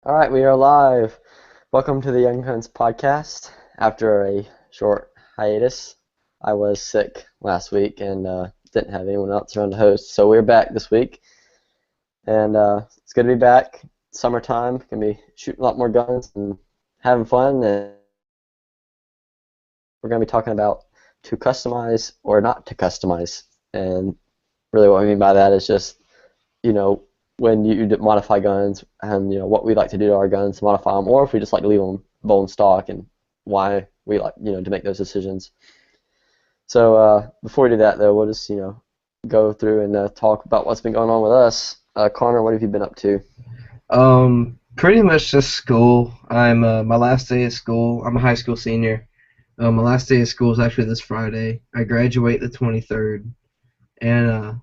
All right, we are live. Welcome to the Young Guns podcast. After a short hiatus, I was sick last week and didn't have anyone else around to host, so we're back this week, and it's good to be back. Summertime, gonna be shooting a lot more guns and having fun, and we're gonna be talking about to customize or not to customize. And really, what I mean by that is just you know when you modify guns and what we like to do to our guns to modify them, or if we just like to leave them bone stock and why we like to make those decisions. So before we do that, though, we'll just go through and talk about what's been going on with us. Connor, what have you been up to? Pretty much just school. I'm my last day of school. I'm a high school senior. My last day of school is actually this Friday. I graduate the 23rd, and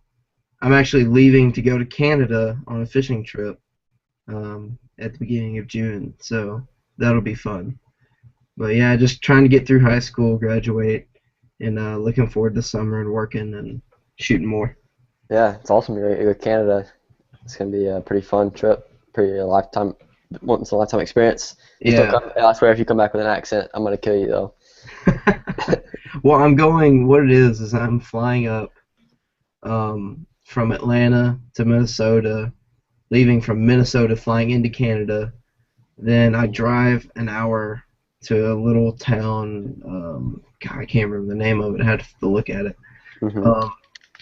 I'm actually leaving to go to Canada on a fishing trip at the beginning of June. So that'll be fun. But yeah, just trying to get through high school, graduate, and looking forward to summer and working and shooting more. Yeah, it's awesome. You're Canada. It's gonna be a pretty fun trip, pretty once in a lifetime experience. Yeah. I swear, if you come back with an accent, I'm gonna kill you though. Well, what it is I'm flying up from Atlanta to Minnesota, leaving from Minnesota, flying into Canada. Then I drive an hour to a little town. God, I can't remember the name of it. I had to look at it. Mm-hmm.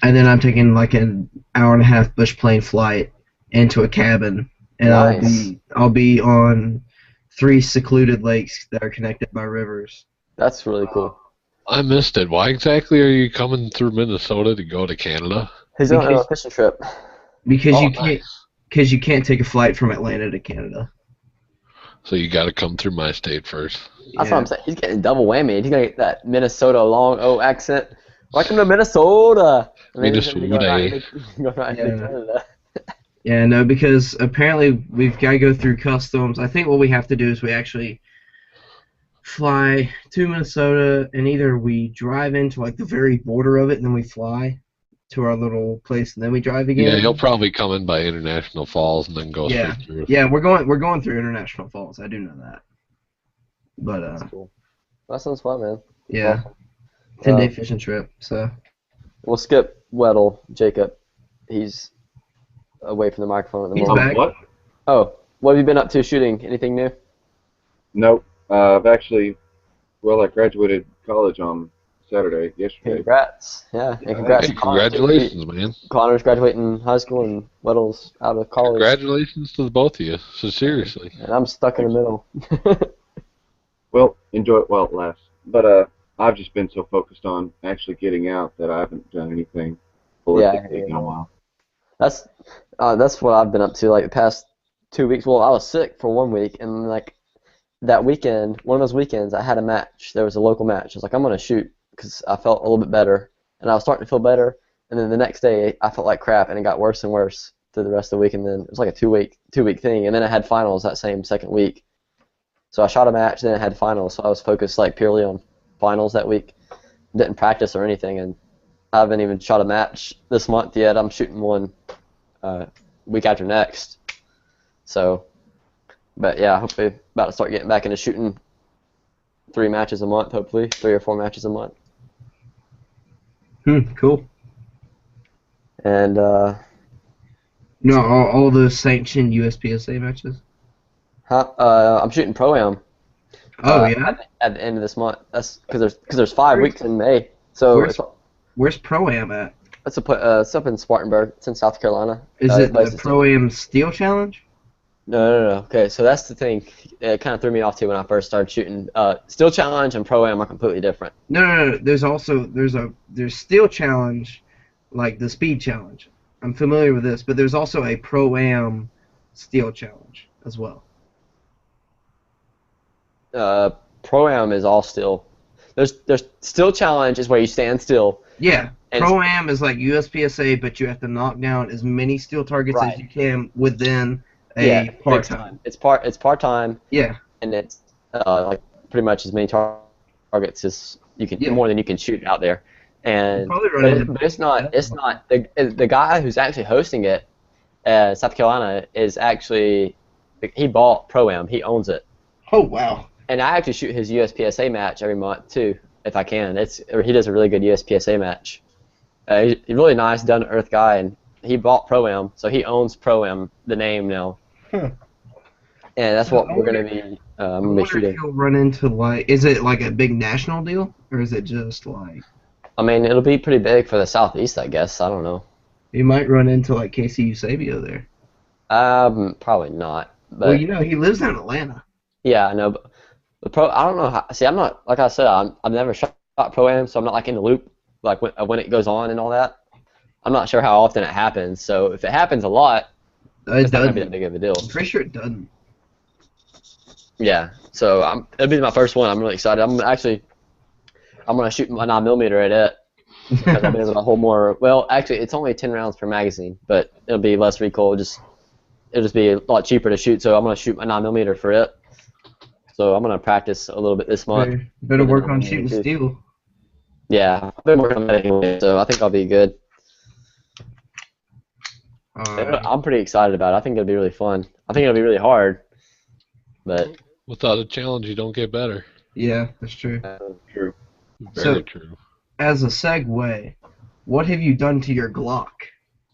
And then I'm taking like an hour and a half bush plane flight into a cabin, and Nice. I'll be on 3 secluded lakes that are connected by rivers. That's really cool. I missed it. Why exactly are you coming through Minnesota to go to Canada? He's on a fishing trip. Because Oh, you can't nice. because you can't take a flight from Atlanta to Canada. So you got to come through my state first. That's what I'm saying. He's getting double whammy. He's gonna get that Minnesota long O accent. Welcome to Minnesota. And then he's gonna be going right into Canada. Yeah, no, because apparently we've got to go through customs. I think what we have to do is we actually fly to Minnesota, and either we drive into like the very border of it, and then we fly to our little place, and then we drive again. Yeah, you'll probably come in by International Falls and then go Yeah. straight through. Yeah, we're going through International Falls. I do know that. But That's cool. That sounds fun, man. yeah, 10-day fishing trip. So we'll skip Weddle, Jacob. He's away from the microphone at the He's moment. back. What? Oh, what have you been up to shooting? Anything new? Nope. I've actually, I graduated college on Saturday, yesterday. Congrats. Yeah, and congrats Hey, to Connor, too. congratulations, man. Connor's graduating high school and Weddle's out of college. Congratulations to the both of you. So seriously. And I'm stuck in the middle. Well, enjoy it while it lasts. But I've just been so focused on actually getting out that I haven't done anything holistically in a while. That's what I've been up to like the past 2 weeks. Well, I was sick for 1 week, and like that weekend, one of those weekends, I had a match. There was a local match. I was like, I'm gonna shoot because I felt a little bit better, and I was starting to feel better. And then the next day, I felt like crap, and it got worse and worse through the rest of the week. And then it was like a two week thing. And then I had finals that same second week. So I shot a match, then I had finals. So I was focused like purely on finals that week. Didn't practice or anything, and I haven't even shot a match this month yet. I'm shooting one week after next. So, but yeah, hopefully about to start getting back into shooting 3 matches a month, hopefully 3 or 4 matches a month. Cool. And No, all those sanctioned USPSA matches. I'm shooting Pro-Am. Oh yeah. At the end of this month. That's because there's 5 weeks in May. So Where's Pro-Am at? it's up in Spartanburg. It's in South Carolina. Is it the Pro-Am Steel Challenge? No. Okay, so that's the thing. It kind of threw me off too when I first started shooting. Steel Challenge and Pro-Am are completely different. No. There's Steel Challenge, like the Speed Challenge. I'm familiar with this, but there's also a Pro-Am Steel Challenge as well. Pro-Am is all still. There's Steel Challenge is where you stand still. Yeah, And Pro-Am is like USPSA, but you have to knock down as many steel targets Right. as you can within Yeah, a big part-time. time. It's part-time, Yeah, and it's like pretty much as many targets as you can, Yeah. more than you can shoot out there. And Probably running but it's not the guy who's actually hosting it. South Carolina is actually he bought Pro-Am. He owns it. Oh wow. And I actually shoot his USPSA match every month too, if I can. He does a really good USPSA match. He's a really nice, down-to-earth guy, and he bought Pro-Am, so he owns Pro-Am, the name now. Huh. And that's what we're gonna be. I I'm gonna be wonder if shooting. he'll run into like, is it like a big national deal, or is it just like I mean, it'll be pretty big for the Southeast, I guess. I don't know. he might run into like Casey Eusebio there? Probably not. But Well, you know, he lives in Atlanta. yeah, I know. But I don't know how. See, I'm not like I said. I've never shot Pro-Am, so I'm not like in the loop like when it goes on and all that. I'm not sure how often it happens. So if it happens a lot, It it's not gonna be that doesn't. big of a deal. I'm pretty sure it doesn't. Yeah. So it'll be my first one. I'm really excited. I'm gonna shoot my 9mm at it because I'll be able to hold more. Well, actually, it's only 10 rounds per magazine, but it'll be less recoil. It'll just be a lot cheaper to shoot. So I'm gonna shoot my 9mm for it. So I'm gonna practice a little bit this month. Better work on shooting steel. Yeah, I've been working on that anyway, so I think I'll be good. I'm pretty excited about it. I think it'll be really fun. I think it'll be really hard, but Without a challenge, you don't get better. Yeah, that's true. True. Very So- true. As a segue, what have you done to your Glock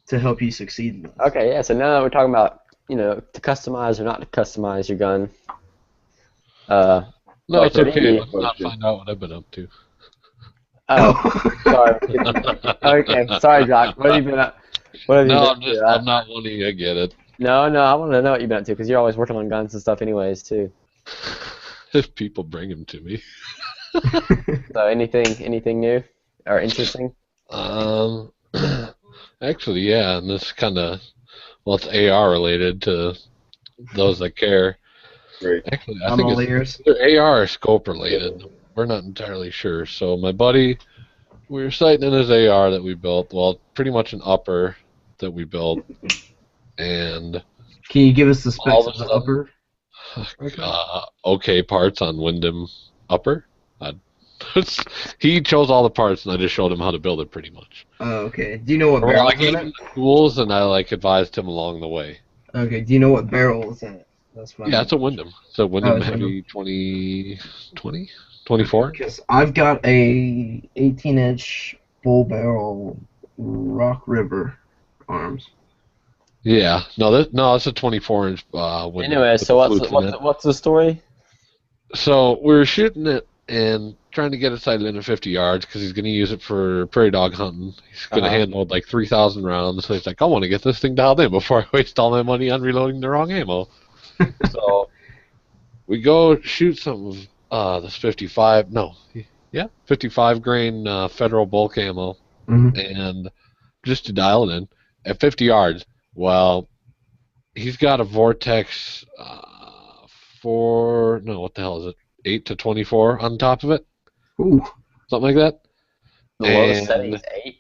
to help you succeed in this? okay, yeah. So now that we're talking about to customize or not to customize your gun. No, Like it's okay. me. Let's not find out what I've been up to. Sorry. Okay, sorry, Jock. What have you been up? What have you No, been up to? I'm not wanting to get it. No, I want to know what you've been up to because you're always working on guns and stuff, anyways, too. If people bring them to me. So anything new or interesting? Actually, yeah, and this kind of, well, it's AR related to those that care. Great. Actually, I I'm think all it's ears. either AR or scope related. We're not entirely sure. So my buddy, we were sighting in his AR that we built. Well, pretty much an upper that we built, and Can you give us the All specs of of a the sudden- upper? okay parts on Wyndham upper. He chose all the parts, and I just showed him how to build it, pretty much. Oh, okay. Do you know what Well, barrel I is gave in him it? the tools, and I advised him along the way. Okay. Do you know what barrel is in it? That's my. Yeah, it's a Wyndham. It's a Wyndham it's Heavy 2020, 24. Because I've got a 18-inch full barrel Rock River arms. Yeah, no, it's a 24-inch Wyndham. Anyway, with so the flutes in it. what's the story? So we were shooting it and trying to get it sighted in at 50 yards because he's going to use it for prairie dog hunting. He's going to handle like 3,000 rounds. So he's like, I want to get this thing dialed in before I waste all my money on reloading the wrong ammo. So we go shoot some of this 55 grain federal bulk ammo, and just to dial it in at 50 yards. Well, he's got a Vortex 8 to 24 on top of it, Ooh. something like that. The lowest And setting is 8.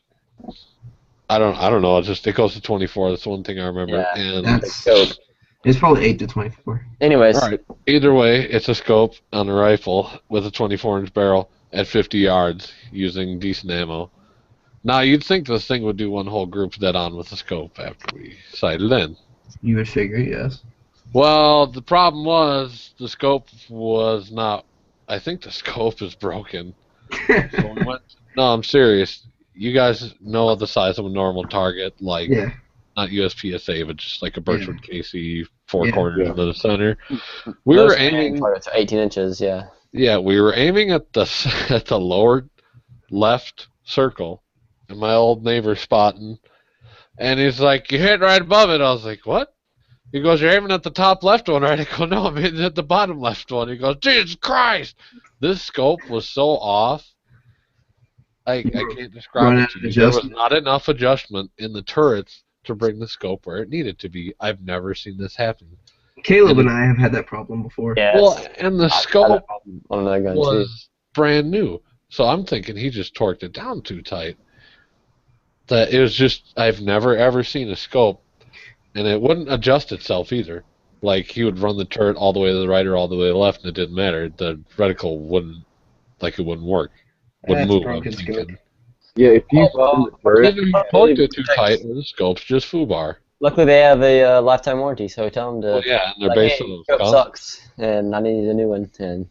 I don't know. It goes to 24. That's one thing I remember. Yeah. And That's it's probably 8 to 24. Anyways, all right. Either way, it's a scope on a rifle with a 24-inch barrel at 50 yards using decent ammo. Now, you'd think this thing would do one whole group dead on with a scope after we sighted in. You would figure, yes. Well, the problem was the scope was not. I think the scope is broken. So we went, no, I'm serious. You guys know the size of a normal target, like Yeah. not USPSA, but just like a Birchwood KC, 4 Yeah. corners into the center. We those were aiming. targets are 18 inches. Yeah. Yeah, we were aiming at the lower left circle, and my old neighbor spotting, and he's like, "You hit right above it." I was like, "What?" He goes, "You're aiming at the top left one, right?" I go, "No, I'm hitting at the bottom left one." He goes, "Jesus Christ!" This scope was so off. I can't describe Run it out to of you. There was adjustment. not enough adjustment in the turrets to bring the scope where it needed to be. I've never seen this happen. Caleb and I have had that problem before. Yeah. Well, and the I've had scope that problem on another gun too. was brand new. So I'm thinking he just torqued it down too tight. That it was just, I've never ever seen a scope, and it wouldn't adjust itself either. Like he would run the turret all the way to the right or all the way to the left, and it didn't matter. The reticle wouldn't work. Wouldn't That's move. broken I'm thinking. Yeah, if you Oh, well, spin the turret, Either he torqued it too tight, or the scope's just foobar. Luckily, they have a lifetime warranty, so tell them to. Well, yeah, and they're Like, based hey, on scope cost. sucks, and I need a new one, and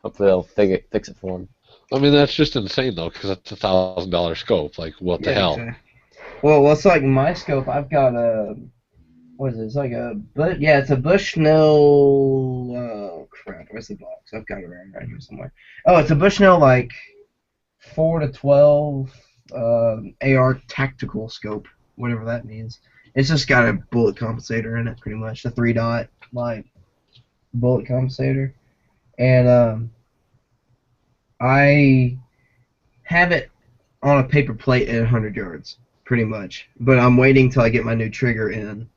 hopefully they'll fix it for them. I mean, that's just insane though, because that's $1,000 scope. Like, what the hell? Exactly. Well, it's like my scope. I've got a what is it? It's like it's a Bushnell. Oh crap! Where's the box? I've got it around right here somewhere. Oh, it's a Bushnell like 4 to 12 AR tactical scope, whatever that means. It's just got a bullet compensator in it, pretty much a 3-dot like bullet compensator, and I have it on a paper plate at 100 yards, pretty much. But I'm waiting till I get my new trigger in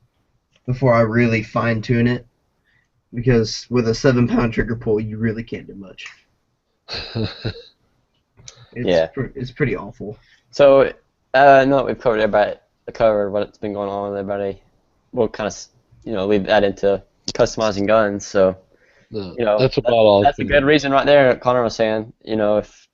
before I really fine tune it, because with a 7-pound trigger pull, you really can't do much. It's pretty awful. So, I know we've covered what's been going on with everybody. We'll kind of, lead that into customizing guns. So, No, that's about all. That's a good reason right there. Connor was saying, if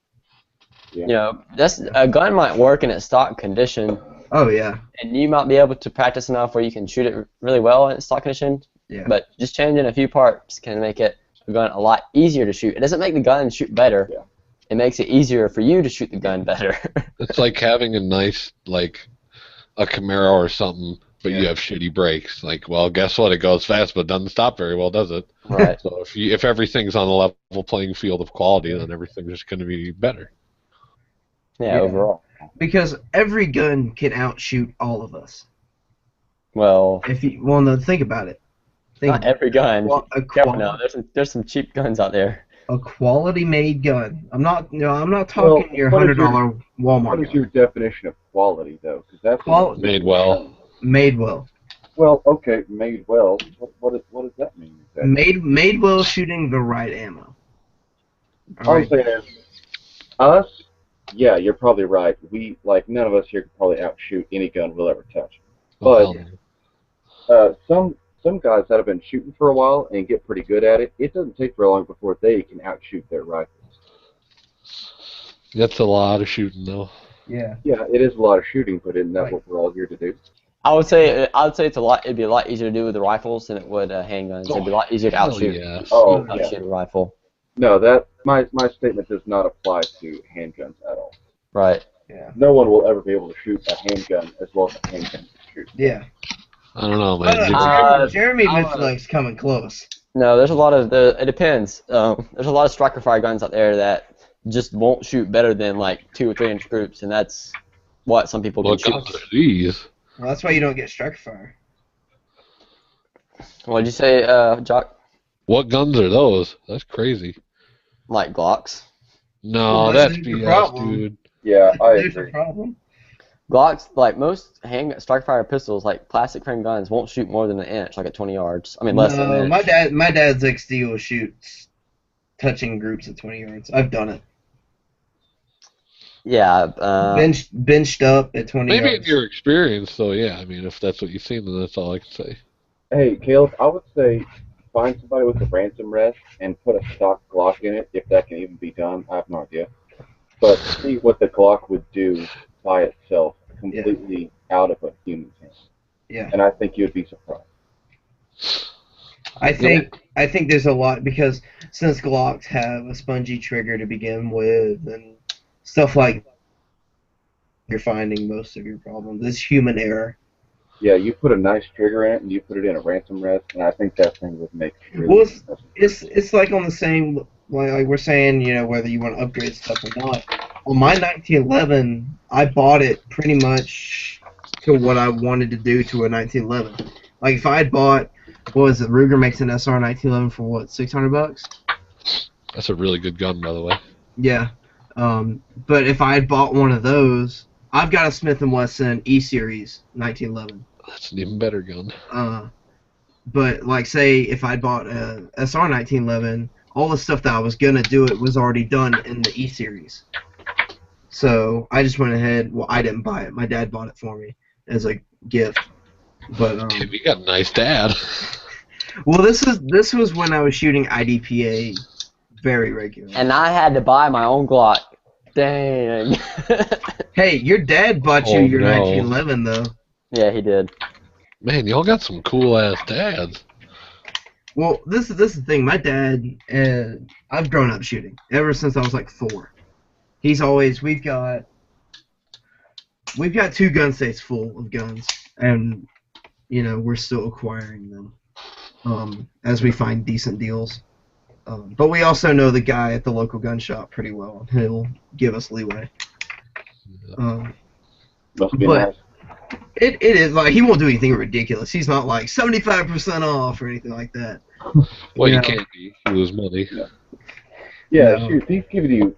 that's a gun might work in its stock condition. Oh yeah. And you might be able to practice enough where you can shoot it really well in its stock condition. Yeah. But just changing a few parts can make a gun a lot easier to shoot. It doesn't make the gun shoot better. Yeah. It makes it easier for you to shoot the gun better. It's like having a nice, like, a Camaro or something, but Yeah. you have shitty brakes. Like, well, guess what? It goes fast, but doesn't stop very well, does it? Right. So if everything's on a level playing field of quality, then everything's just going to be better. Yeah, overall. Because every gun can outshoot all of us. Well, No, think about it. not every gun. A Careful now. There's some cheap guns out there. A quality made gun. I'm not talking your $100 Walmart What is gun. your definition of quality, though? Because that's Made well. Made well. Well, okay, made well. What does that mean? Exactly? Made well shooting the right ammo. All I'm saying is, us, yeah, you're probably right. We, like, none of us here could probably outshoot any gun we'll ever touch. But some guys that have been shooting for a while and get pretty good at it, it doesn't take very long before they can outshoot their rifles. That's a lot of shooting, though. Yeah. Yeah, it is a lot of shooting, but isn't that what we're all here to do? I would say it'd be a lot easier to do with the rifles than it would handguns. It'd be a lot easier to outshoot. Yes. Outshoot a rifle. No, my statement does not apply to handguns at all. Right. Yeah. No one will ever be able to shoot a handgun as well as a handgun can shoot. Yeah. I don't know, man. Jeremy Mitchell's coming close. No, there's a lot of it depends. There's a lot of striker fire guns out there that just won't shoot better than like 2 or 3 inch groups, and that's what some people can What shoot. guns are these? Well, that's why you don't get striker fire. What'd you say, Jock? What guns are those? That's crazy. Like Glocks. No, Well, that's there's the BS, problem. dude. Yeah, I There's the agree. problem. Glocks, like most striker fire pistols, like plastic frame guns, won't shoot more than an inch, like at 20 yards. I mean, less than an inch. My dad's XD will shoot touching groups at 20 yards. I've done it. Yeah. Benched up at 20 Maybe in yards. your experience, though, yeah. I mean, if that's what you've seen, then that's all I can say. Hey, Caleb, I would say find somebody with a ransom rest and put a stock Glock in it, if that can even be done. I have no idea. But see what the Glock would do by itself, completely out of a human's hand. Yeah. And I think you'd be surprised. I think there's a lot, because since Glocks have a spongy trigger to begin with and stuff like that, you're finding most of your problems. It's human error. Yeah, you put a nice trigger in it and you put it in a ransom rest, and I think that thing would make really Well, it's like on the same, like we're saying, whether you want to upgrade stuff or not. On my 1911, I bought it pretty much to what I wanted to do to a 1911. Like if I had bought, what was it? Ruger makes an SR 1911 for what, $600? That's a really good gun, by the way. Yeah. But if I had bought one of those, I've got a Smith & Wesson E-Series 1911. That's an even better gun. But like, say if I bought a SR 1911, all the stuff that I was gonna do it was already done in the E-Series. So I just went ahead. Well, I didn't buy it. My dad bought it for me as a gift. But Damn, you got a nice dad. well, this was when I was shooting IDPA very regularly. And I had to buy my own Glock. Dang. Hey, your dad bought you Oh, your no. 1911 though. Yeah, he did. Man, y'all got some cool ass dads. Well, this is the thing. My dad, I've grown up shooting ever since I was like 4. He's always we've got 2 gun safes full of guns, and we're still acquiring them as we find decent deals. But we also know the guy at the local gun shop pretty well, and he'll give us leeway. Must be but nice. it is like he won't do anything ridiculous. He's not like 75% off or anything like that. Well, you know. can't be. You lose money. Yeah, No. shoot, if he's giving you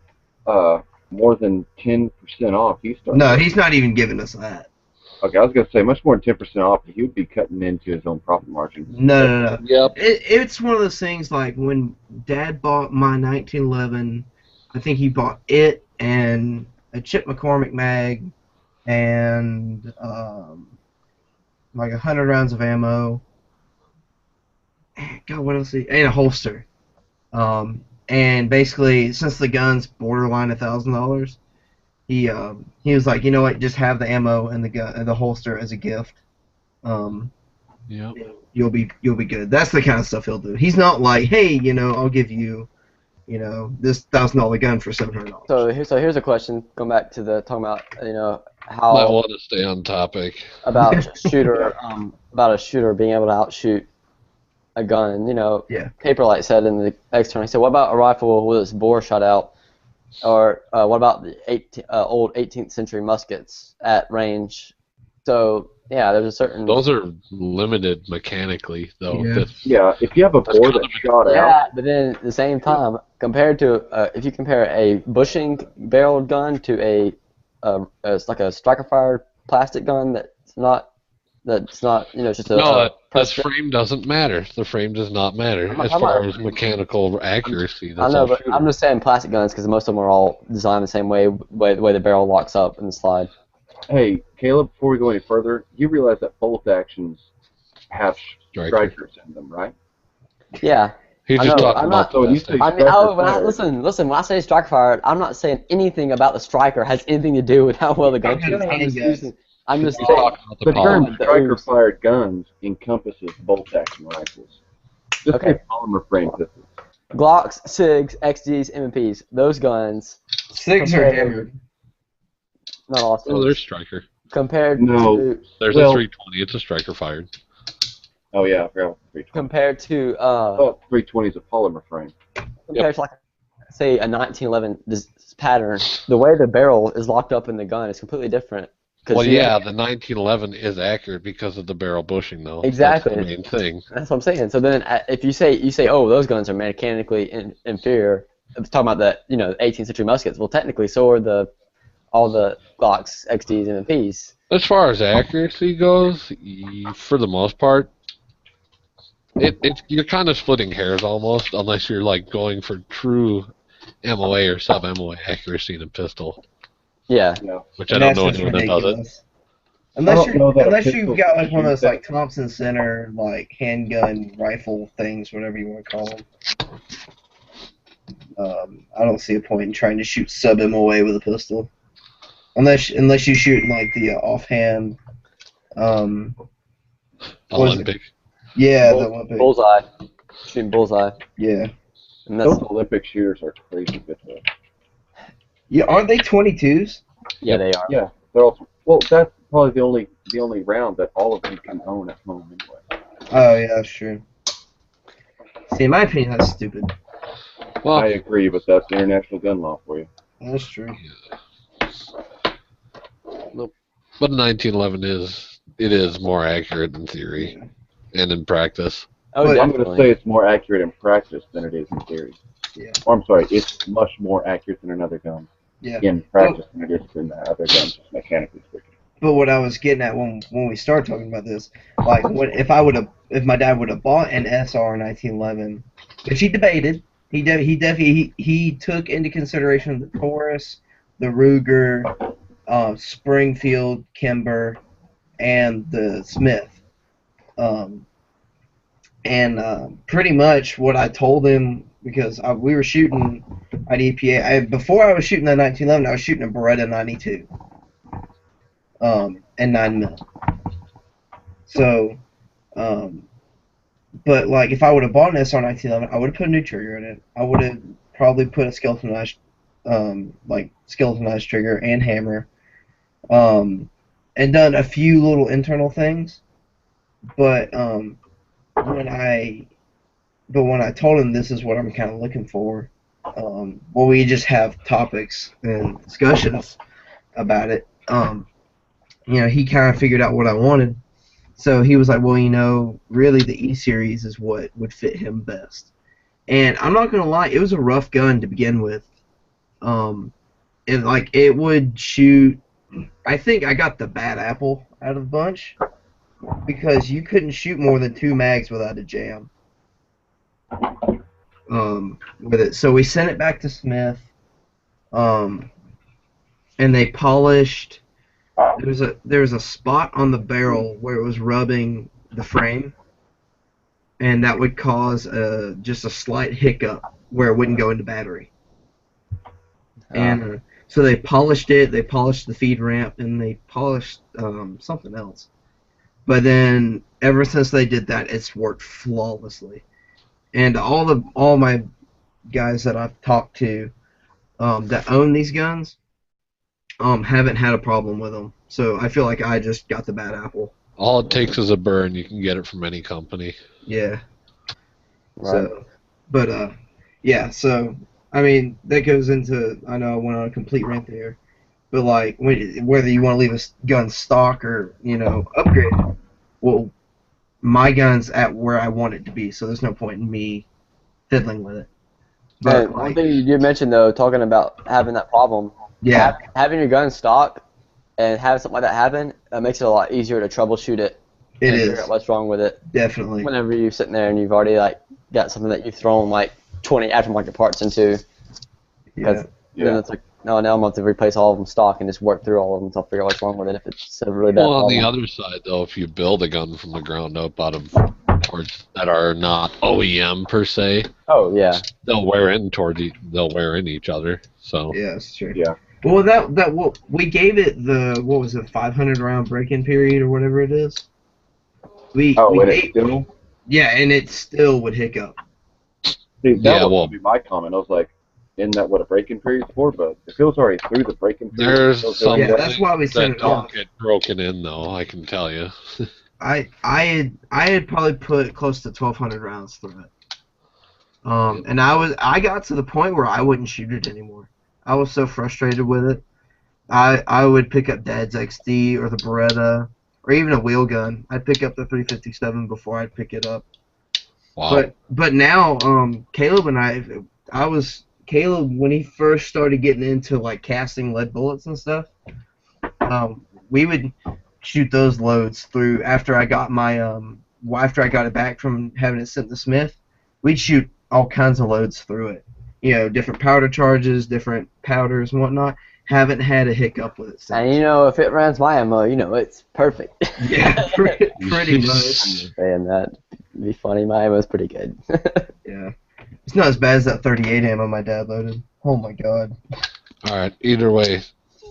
more than 10% off, you start. No, he's not even giving us that. Okay, I was gonna say much more than 10% off. He would be cutting into his own profit margin. No. Yep. It's one of those things like when Dad bought my 1911, I think he bought it and a Chip McCormick mag and like 100 rounds of ammo. God, what else? And a holster. And basically, since the gun's borderline $1,000, he was like, you know what, just have the ammo and the holster as a gift. Yep. You'll be good. That's the kind of stuff he'll do. He's not like, hey, I'll give you, this $1,000 gun for $700. So here's a question. Going back to talking about Might how want to stay on topic. about a shooter being able to outshoot a gun. Yeah. Paperlight said in the external, he said, what about a rifle with its bore shot out? Or what about the old 18th century muskets at range? So, yeah, there's a certain... Those are limited mechanically, though. Yeah. Yeah, if you have a That's bore kind that's of shot out, Yeah, but then at the same time, compared to... if you compare a bushing barreled gun to it's like a striker-fired plastic gun that's not just a... No, that press- frame doesn't matter. The frame does not matter I'm as not- far as mechanical accuracy. I That's know, all but shooter. I'm just saying plastic guns because most of them are all designed the same way, the way the barrel locks up in the slide. hey, Caleb, before we go any further, you realize that bolt actions have Striker. strikers in them, right? Yeah. He's I just know, talking I'm about not- the so when you best say- thing. I mean, Striker-fired. listen. When I say striker fired, I'm not saying anything about the striker has anything to do with how well the gun shoots. I'm just He's saying. talking about the The term polymer. striker-fired guns encompasses bolt-action rifles. Just Okay. say polymer frame pistols. Glocks, SIGs, XGs, M&Ps. Those guns, 6 are hammered. not all Oh, there's SIGs, striker. compared No. to There's Well- a 320. It's a striker fired. Oh yeah, I forgot about the 320. compared to Oh, 320 is a polymer frame. compared to like say a 1911 pattern, the way the barrel is locked up in the gun is completely different. 'Cause Well, you- yeah, the 1911 is accurate because of the barrel bushing, though. Exactly. That's the main thing. That's what I'm saying. So then, if you say, oh, those guns are mechanically inferior, it's talking about the 18th century muskets. Well, technically, so are all the Glocks, XDs, and MPs. As far as accuracy goes, for the most part, you're kind of splitting hairs almost, unless you're like going for true MOA or sub MOA accuracy in a pistol, Yeah. Yeah. which I don't know anyone that does it. Unless don't know that a unless pistol you've got like one of those shoots like Thompson Center like handgun rifle things, whatever you want to call them. I don't see a point in trying to shoot sub MOA with a pistol, unless you shoot like the offhand. What is it? Olympic. Yeah, the Olympic. Bullseye. Shooting bullseye. Yeah, And that's Those Olympic shooters are crazy good though. yeah. Aren't they 22s? yeah, they are. Yeah, they're also well. That's probably the only round that all of you can own at home anyway. Oh yeah, that's true. See, in my opinion, that's stupid. Well, I agree, but that's international gun law for you. That's true. but 1911 is more accurate in theory and in practice. Oh, But I'm going to definitely. say it's more accurate in practice than it is in theory. Yeah. Or I'm sorry, it's much more accurate than another gun Yeah. in practice than it is in the other guns, just mechanically speaking. But what I was getting at when we started talking about this, like if my dad would have bought an SR 1911, which he debated, he took into consideration the Taurus, the Ruger, Springfield, Kimber, and the Smith, pretty much what I told him, because we were shooting at EPA. Before I was shooting that 1911, I was shooting a Beretta 92. And 9mm. So, but like if I would have bought an SR 1911, I would have put a new trigger in it. I would have probably put a skeletonized, skeletonized trigger and hammer, and done a few little internal things. But when I when I told him this is what I'm kind of looking for, we just have topics and discussions about it. He kind of figured out what I wanted. So he was like, well, really the E-Series is what would fit him best. And I'm not going to lie, it was a rough gun to begin with. It would shoot, I think I got the bad apple out of the bunch because you couldn't shoot more than 2 mags without a jam with it. So we sent it back to Smith, and they polished. There was a spot on the barrel where it was rubbing the frame, and that would cause just a slight hiccup where it wouldn't go into battery. And so they polished it. They polished the feed ramp, and they polished something else. But then ever since they did that, it's worked flawlessly. And all my guys that I've talked to that own these guns haven't had a problem with them. So I feel like I just got the bad apple. All it takes is a burn. You can get it from any company. Yeah. Right. So, but yeah. So I mean, that goes into. I know I went on a complete rant there, but like whether you want to leave a gun stock or upgrade, well, my gun's at where I want it to be. So there's no point in me fiddling with it. But And one thing you did mention though, talking about having that problem. yeah, Having your gun stock and having something like that happen, makes it a lot easier to troubleshoot it. it and is figure out what's wrong with it. definitely. Whenever you're sitting there and you've already got something that you've thrown 20 aftermarket parts into, because then it's like, no, now I'm going to have to replace all of them stock and just work through all of them until I figure out what's wrong with it if it's a really bad Well, on problem. the other side, though, if you build a gun from the ground up out of parts that are not OEM per se, Oh yeah. they'll wear in each other. So Yeah, that's true. Yeah. Well, we gave it the 500 round break-in period or whatever it is. We And gave, it still? yeah, and it still would hiccup. See, that Yeah, was well- going to be my comment. I was like, isn't that what a break-in period's for? But if it was already through the break-in period... there's still some doing Yeah, that, that's why we sent that it don't off. get broken in, though. I can tell you. I had probably put close to 1,200 rounds through it. And I got to the point where I wouldn't shoot it anymore. I was so frustrated with it. I would pick up Dad's XD or the Beretta or even a wheel gun. I'd pick up the 357 before I'd pick it up. Wow. But now Caleb and Caleb when he first started getting into casting lead bullets and stuff, we would shoot those loads through after I got it back from having it sent to Smith. We'd shoot all kinds of loads through it. Different powder charges, different powders and whatnot. Haven't had a hiccup with it since. And if it runs my ammo, it's perfect. Yeah, pretty I'm much. just saying that. It'd be funny. My ammo's pretty good. Yeah. It's not as bad as that 38 ammo my dad loaded. Oh my god. All right. Either way,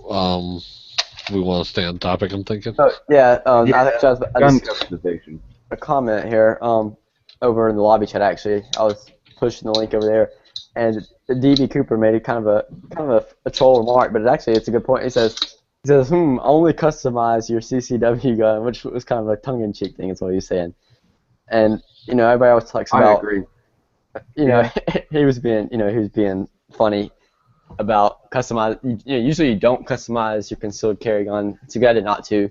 we want to stay on topic, I'm thinking. Yeah. Yeah. I gun just customization. a comment here. Over in the lobby chat actually, I was pushing the link over there, and DB Cooper made kind of a troll remark, but it's a good point. He says, only customize your CCW gun, which was kind of a tongue-in-cheek thing. Is what he's saying. And everybody always talks I about. agree. He was being funny about customize. Usually you don't customize your concealed carry gun. It's a good idea not to.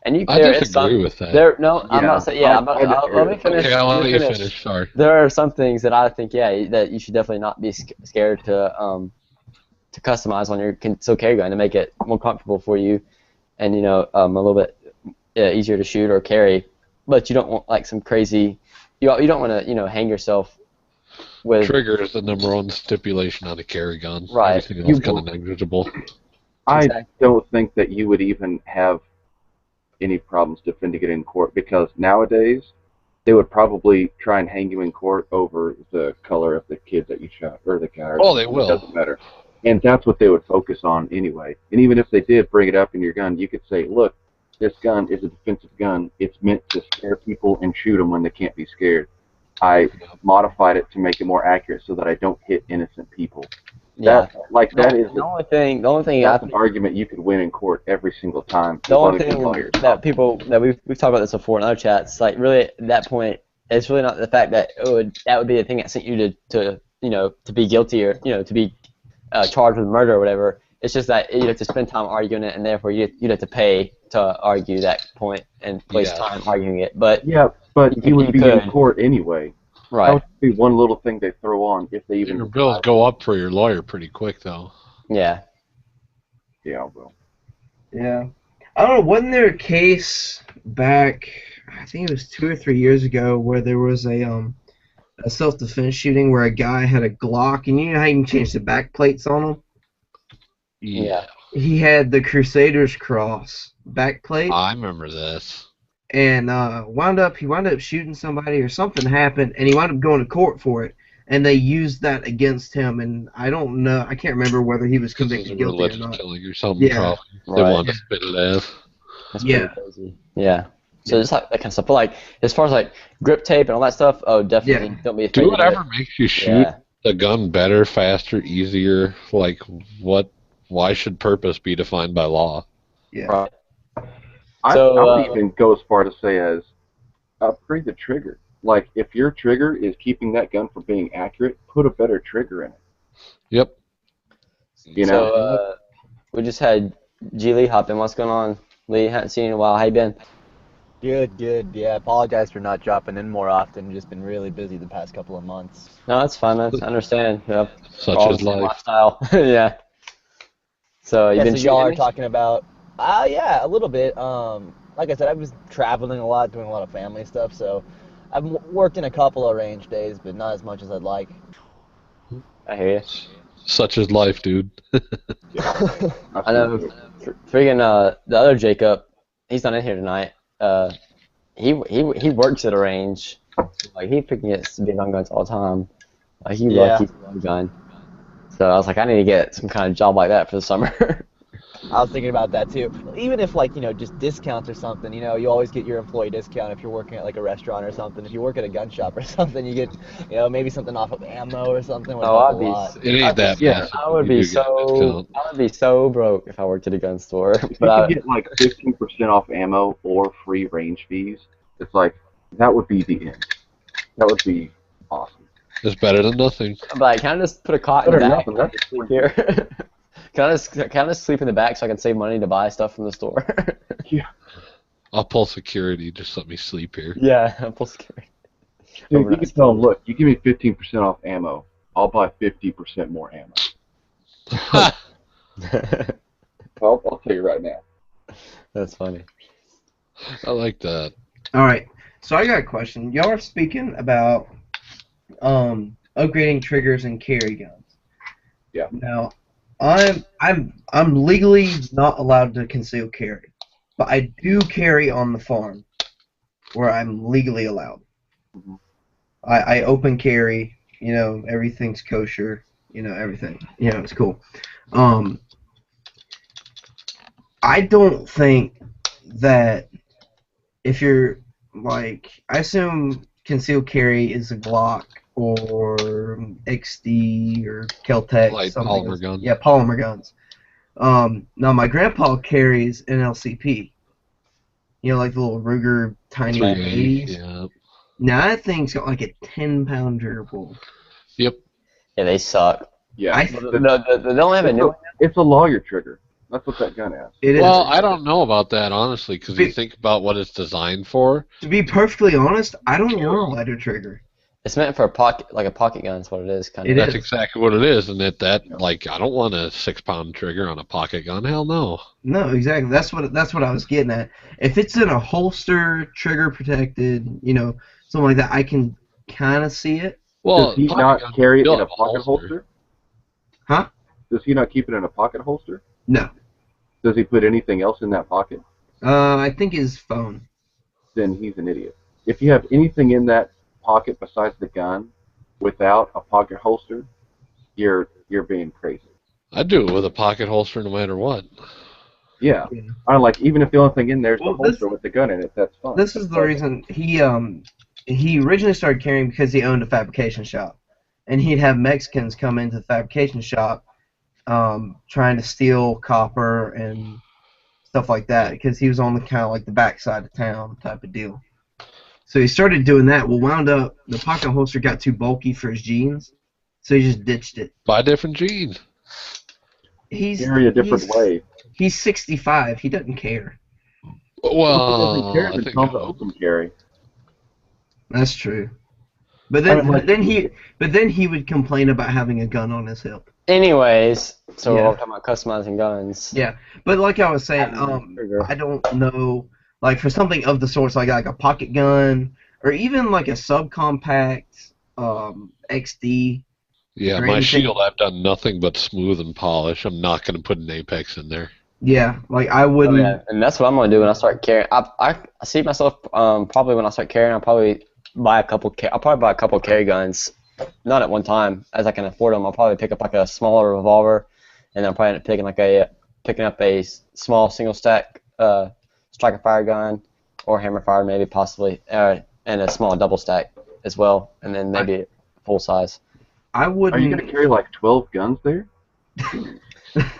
And you I there is disagree with that. I'm not saying. Yeah, let me finish. Okay, I'll let let me you finish. finish. Sorry. There are some things that I think, that you should definitely not be scared to customize on your concealed carry gun to make it more comfortable for you, and a little bit easier to shoot or carry. But you don't want some crazy. You don't want to hang yourself with. Trigger is the number one stipulation on a carry gun. Right. Everything else kind of negligible. I Exactly. don't think that you would even have any problems defending it in court because nowadays they would probably try and hang you in court over the color of the kid that you shot or the guy. Oh, they will. It doesn't matter. And that's what they would focus on anyway. And even if they did bring it up in your gun, you could say, look, this gun is a defensive gun. It's meant to scare people and shoot them when they can't be scared. I modified it to make it more accurate so that I don't hit innocent people. Yeah. That is the only thing I that's think an argument you could win in court every single time. the only As long as thing you're lawyer. that people that we've talked about this before in other chats, like really at that point, it's really not the fact that that would be the thing that sent you to to be guilty or to be charged with murder or whatever. It's just that you'd have to spend time arguing it, and therefore you'd have to pay to argue that point and waste time arguing it. But Yeah, but you would be in could. court anyway. That right, would be one little thing they throw on if they even. Your bills go up for your lawyer pretty quick, though. yeah, Yeah, well. Yeah. I don't know, wasn't there a case back, I think it was 2 or 3 years ago, where there was a self-defense shooting where a guy had a Glock, and you know how you can change the back plates on them? yeah. He had the Crusaders cross back plate, I remember this. and he wound up shooting somebody, or something happened, and he wound up going to court for it, and they used that against him, and I don't know, I can't remember whether he was This is a convicted guilty or religious not. killing or something. Yeah. Probably. They Right. wanted to spit it as. That's pretty Yeah. crazy. Yeah. So just like that kind of stuff. But like as far as like grip tape and all that stuff, oh definitely don't be afraid Do to whatever makes you shoot Yeah. the gun better, faster, easier. Like what? Why should purpose be defined by law? Yeah. Right. I So, would even go as far to say as upgrade the trigger. Like, if your trigger is keeping that gun from being accurate, put a better trigger in it. Yep. You know? So we just had G Lee hop in. What's going on, Lee? Haven't seen you in a while. How you been? Good. Yeah, apologize for not dropping in more often. Just been really busy the past couple of months. No, that's fine. I understand. Yep. Such All is the same life. lifestyle. Yeah. So you Yeah, been so y'all are shooting? talking about, yeah, a little bit. Like I said, I was traveling a lot, doing a lot of family stuff, so I've worked in a couple of range days, but not as much as I'd like. I hear you. Such is life, dude. I know. Freaking the other Jacob, he's not in here tonight. He works at a range. Like he freaking gets to be on guns all the time. Like he Yeah. lucky for a gun. So I was like, I need to get some kind of job like that for the summer. I was thinking about that too. Even if like, just discounts or something, you always get your employee discount if you're working at like a restaurant or something. If you work at a gun shop or something, you get, maybe something off of ammo or something would Oh, help I'd a be lot. It ain't that Yeah, massive. I would You be do get a discount. I would be so broke if I worked at a gun store. If you But could get like 15% off ammo or free range fees, it's like, that would be the end. That would be awesome. It's better than nothing. I'm like, can I just put a cot in the Better back than nothing, and sleep here? Can I just sleep in the back so I can save money to buy stuff from the store? I'll pull security. Just let me sleep here. Yeah, I'm full security. Dude, you Overnight can tell them, look, you give me 15% off ammo, I'll buy 50% more ammo. I'll tell you right now. That's funny. I like that. All right. So I got a question. Y'all are speaking about upgrading triggers and carry guns. Yeah. Now, I'm legally not allowed to conceal carry, but I do carry on the farm, where I'm legally allowed. Mhm. I open carry. Everything's kosher. Everything. It's cool. I don't think that if you're like, I assume concealed carry is a Glock or XD or Keltec, Like something polymer else. guns. Yeah, polymer guns. Now my grandpa carries an LCP. Like the little Ruger tiny 380. 80s. Yeah. Now that thing's got like a 10-pound durable. Yep. Yeah, they suck. Yeah. I- They don't have a new one. It's a lawyer trigger. That's what that gun is. It is. Well, I don't know about that honestly, because you Be- think about what it's designed for. To be perfectly honest, I don't want a lighter trigger. It's meant for a pocket gun. That's what it is, kind It of. is. That's exactly what it is, and like I don't want a 6-pound trigger on a pocket gun. Hell no. No, exactly. That's what I was getting at. If it's in a holster, trigger protected, something like that, I can kind of see it. Well, Does he pocket not guns carry it still in a have pocket holster? Huh? Does he not keep it in a pocket holster? No. Does he put anything else in that pocket? I think his phone. Then he's an idiot. If you have anything in that pocket besides the gun without a pocket holster, you're being crazy. I do it with a pocket holster no matter what. Yeah. Yeah. I like even if the only thing in there is Well, the holster with the gun in it, that's fine. This is the reason he originally started carrying because he owned a fabrication shop, and he'd have Mexicans come into the fabrication shop, trying to steal copper and stuff like that because he was on the kind of like the backside of town type of deal. So he started doing that. Well, wound up the pocket holster got too bulky for his jeans, so he just ditched it. Buy different jeans. Carry a different way. He's 65. He doesn't care. Well, I Carry think comes open carry. That's true. But then, I mean, like- but then he would complain about having a gun on his hip. Anyways, so Yeah. we're talking about customizing guns. Yeah, but like I was saying, Trigger. I don't know, like for something of the sorts, like a pocket gun or even like a subcompact XD. Yeah, Or my anything- shield I've done nothing but smooth and polish. I'm not going to put an Apex in there. Yeah, like I Oh, wouldn't. yeah. And that's what I'm gonna do when I start carrying. I see myself probably when I start carrying, I'll probably buy a couple. I'll probably buy a couple carry guns, not at one time, as I can afford them. I'll probably pick up like a smaller revolver, and then I'll probably end up picking up a small single stack striker fire gun or hammer fire maybe possibly, and a small double stack as well, and then maybe full size. I Are wouldn't. you gonna carry like 12 guns there?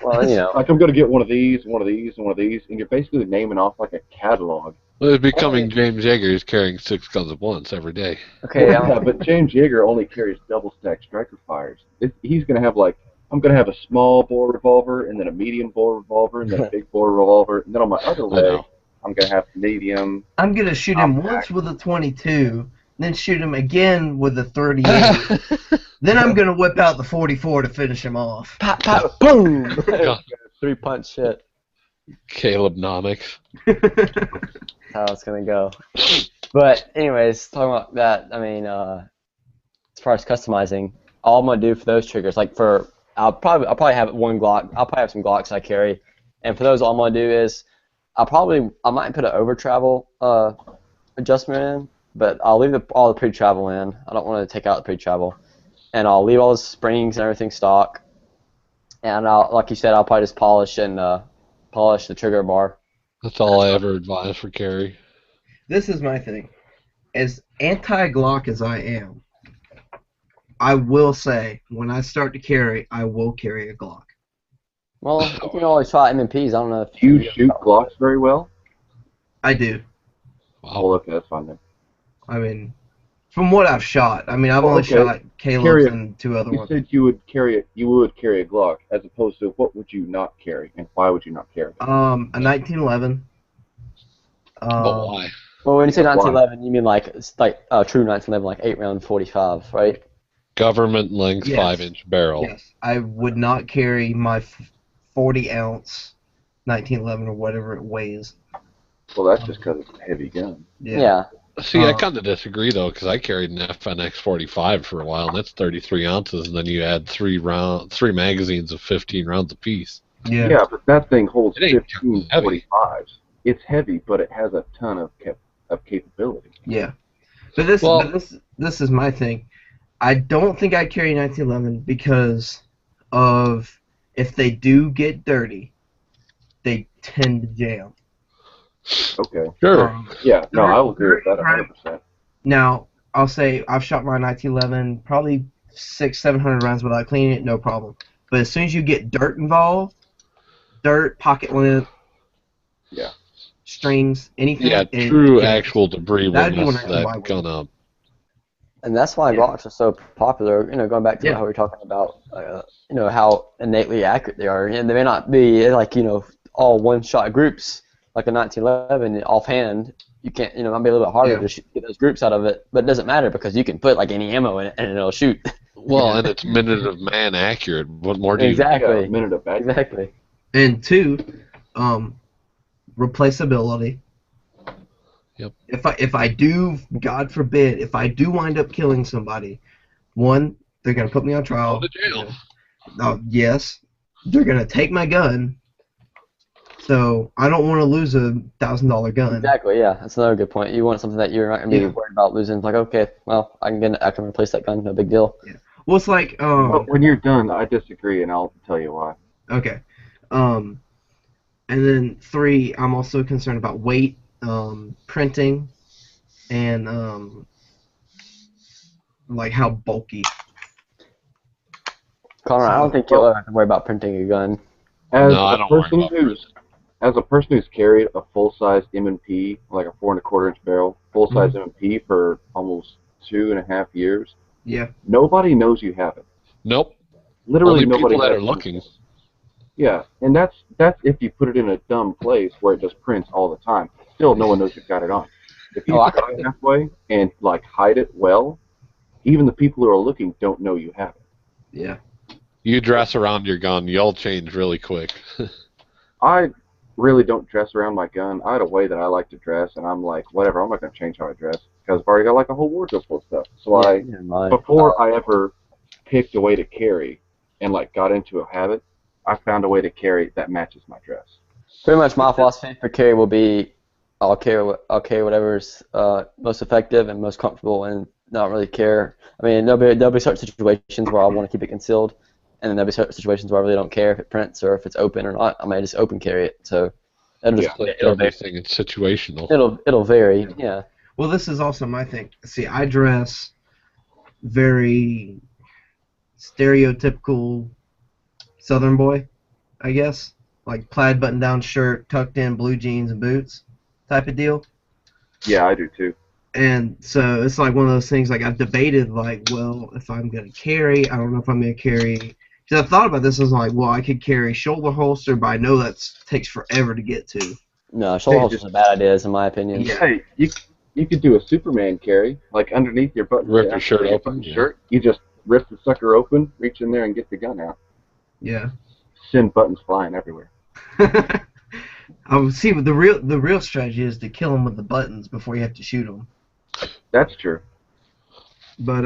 Well, you know. Like I'm gonna get one of these, one of these, and one of these, and you're basically naming off like a catalog. Well, it's becoming James Yeager is carrying 6 guns at once every day. Okay. Yeah, but James Yeager only carries double stack striker fires. He's gonna have like I'm gonna have a small bore revolver, and then a medium bore revolver, and then a big bore revolver, and then on my other leg know. I'm gonna have medium. I'm gonna shoot him once with a 22, then shoot him again with a 38. Then I'm gonna whip out the 44 to finish him off. Pop, pop, boom! God. 3-punch shit. Caleb Nomics. How it's gonna go. But anyways, talking about that, I mean, as far as customizing, all I'm gonna do for those triggers, like I'll probably have one Glock. I'll probably have some Glocks I carry, and for those, all I'm gonna do is I might put an over travel adjustment in, but I'll leave all the pre-travel in. I don't want to take out the pre-travel, and I'll leave all the springs and everything stock. And like you said, I'll probably just polish the trigger bar. That's all I ever advise for carry. This is my thing. As anti-Glock as I am, I will say, when I start to carry, I will carry a Glock. Well, you can always try M&Ps. I don't know if Do you shoot Glocks very well? I do. Oh, Wow. okay, that's fine then. I mean, from what I've shot, I mean, I've only Okay. shot Caleb's Carry it. and 2 other You ones. said you would carry a Glock, as opposed to what would you not carry, and why would you not carry it? A 1911. But why? Well, when you say Why? 1911, you mean like true 1911, like 8-round 45, right? Government length Yes. 5-inch barrel. Yes, I would not carry my 40-ounce 1911 or whatever it weighs. Well, that's just because it's a heavy gun. Yeah. See, I Uh, kind of disagree though, because I carried an FNX 45 for a while, and that's 33 ounces, and then you add three magazines of 15 rounds apiece. Yeah, but that thing holds It ain't 15 heavy. 45s. It's heavy, but it has a ton of capability. Yeah. But this, Well- this is my thing. I don't think I'd carry 1911 because of if they do get dirty, they tend to jam. Okay. Sure. Yeah, no, I will agree with that Right. 100%. Now, I'll say I've shot my 1911 probably 600-700 rounds without cleaning it, no problem. But as soon as you get dirt involved, dirt, pocket lint, Yeah. strings, anything. Yeah, it true jams. actual debris will That'd be when mess I can buy that one. gun up. And that's why Yeah. Glocks are so popular. You know, going back to Yeah. how we were talking about, you know, how innately accurate they are. And they may not be like, you know, all one-shot groups like a 1911 offhand. You can't, you know, it might be a little bit harder Yeah. to get those groups out of it, but it doesn't matter because you can put like any ammo in it and it'll shoot. Well, and it's minute of man accurate. What more do you? Exactly. Yeah, a minute of back. Exactly. And 2, replaceability. Yep. If I do, God forbid, if I do wind up killing somebody, 1, they're gonna put me on Go trial. to jail. Yes, they're gonna take my gun. So I don't want to lose a $1,000 gun. Exactly. Yeah, that's another good point. You want something that you're not gonna be Yeah. worried about losing. It's like, okay, well, I can replace that gun. No big deal. Well, it's like But when you're done, I disagree, and I'll tell you why. okay, And then 3, I'm also concerned about weight, printing, and like how bulky. Connor, I don't think you'll ever have to worry about printing a gun. As No, I a don't worry person about who's as a person who's carried a full-size M&P, like a 4 1/4 inch barrel, full-size M&P for almost 2.5 years, Yeah. nobody knows you have it. Nope. Literally Only nobody people that has are looking. it. Yeah, and that's if you put it in a dumb place where it just prints all the time. Still, no one knows you've got it on. If you try it halfway and like hide it well, even the people who are looking don't know you have it. Yeah. You dress around your gun, you'll change really quick. I really don't dress around my gun. I had a way that I like to dress, and I'm like, whatever, I'm not going to change how I dress because I've already got like a whole wardrobe full of stuff. So before I ever picked a way to carry and like got into a habit, I found a way to carry that matches my dress. Pretty much my philosophy for carry will be I'll carry whatever's most effective and most comfortable and not really care. I mean, there'll be certain situations where I want to keep it concealed, and then there'll be certain situations where I really don't care if it prints or if it's open or not. I may just open carry it. So it'll just Everything is situational. It'll vary. Yeah. Well, this is also my thing. See, I dress very stereotypical Southern boy, I guess. Like plaid button-down shirt, tucked in blue jeans and boots type of deal. Yeah, I do too. And so it's like one of those things, like I've debated, like, well, if I'm going to carry, I don't know if I'm going to carry, because I thought about this, I was like, well, I could carry shoulder holster, but I know that takes forever to get to. No, shoulder holsters are bad ideas, in my opinion. Yeah, hey, you could do a Superman carry, like underneath your button. Rip your shirt open. You just rip the sucker open, reach in there, and get the gun out. Yeah. Send buttons flying everywhere. See, the real strategy is to kill them with the buttons before you have to shoot them. That's true. But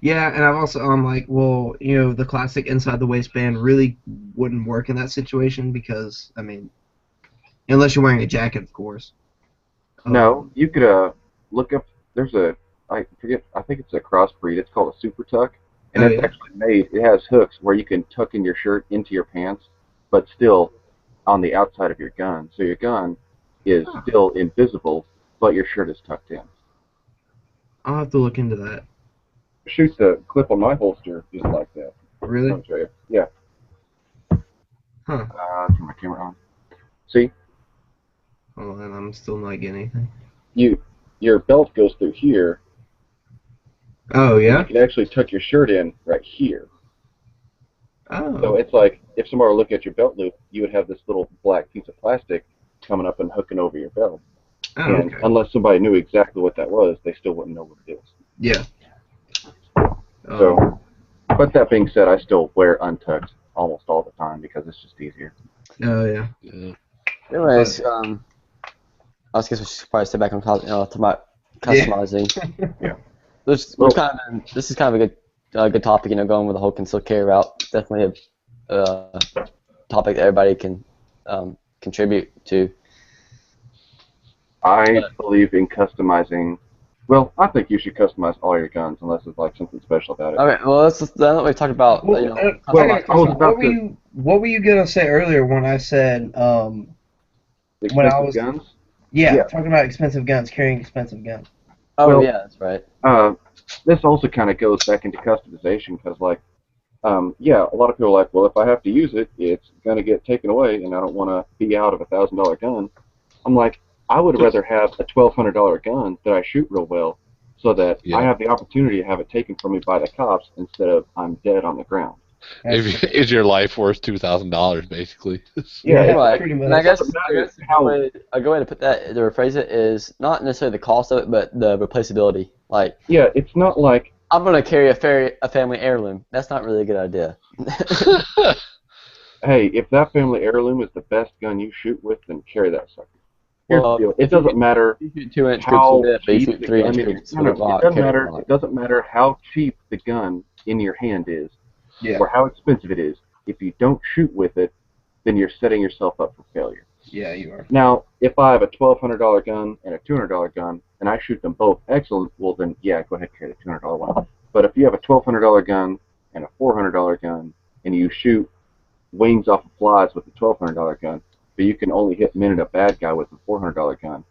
yeah, and I'm like, well, you know, the classic inside the waistband really wouldn't work in that situation because, I mean, unless you're wearing a jacket, of course. No, you could look up. There's I think it's a crossbreed. It's called a Super Tuck, and it's actually made. It has hooks where you can tuck in your shirt into your pants, but still on the outside of your gun. So your gun is still invisible, but your shirt is tucked in. I'll have to look into that. Shoot, the clip on my holster is like that. Really? I'll show you. Yeah. Huh. Turn my camera on. See? Oh, and I'm still not getting anything. Your belt goes through here. Oh, yeah? You can actually tuck your shirt in right here. Oh. So it's like, if somebody were looking at your belt loop, you would have this little black piece of plastic coming up and hooking over your belt. Oh, And okay. unless somebody knew exactly what that was, they still wouldn't know what it is. Yeah. So, but that being said, I still wear untucked almost all the time because it's just easier. Oh, yeah. Anyways, I guess we should probably stay back on talking about customizing. Yeah. This is kind of a good topic, going with the whole concealed carry route. Definitely a topic that everybody can contribute to. I believe in customizing. Well, I think you should customize all your guns unless it's like something special about it. Okay, well, let's just, now that we've talked about, What were you gonna say earlier when I said Expensive guns? Yeah, talking about expensive guns, carrying expensive guns. Oh, well, yeah, that's right. This also kind of goes back into customization because, like, a lot of people are like, well, if I have to use it, it's going to get taken away, and I don't want to be out of a $1,000 gun. I'm like, I would rather have a $1,200 gun that I shoot real well so that I have the opportunity to have it taken from me by the cops instead of I'm dead on the ground. Is your life worth $2,000 basically? Yeah, right. pretty much. And I guess a good way to put that, to rephrase it, is not necessarily the cost of it, but the replaceability. Like, yeah, it's not like I'm gonna carry a family heirloom. That's not really a good idea. Hey, if that family heirloom is the best gun you shoot with, then carry that sucker. Here's the deal. It doesn't matter You shoot 2-inch how groups with it, but you cheap shoot the 3-inch gun is. groups No, with a no, Glock. it doesn't carry matter. a Glock. It doesn't matter how cheap the gun in your hand is, or how expensive it is. If you don't shoot with it, then you're setting yourself up for failure. Yeah, you are. Now, if I have a $1,200 gun and a $200 gun, and I shoot them both excellent, well then, yeah, go ahead and carry the $200 one. But if you have a $1,200 gun and a $400 gun, and you shoot wings off of flies with a $1,200 gun, but you can only hit minute a bad guy with a $400 gun.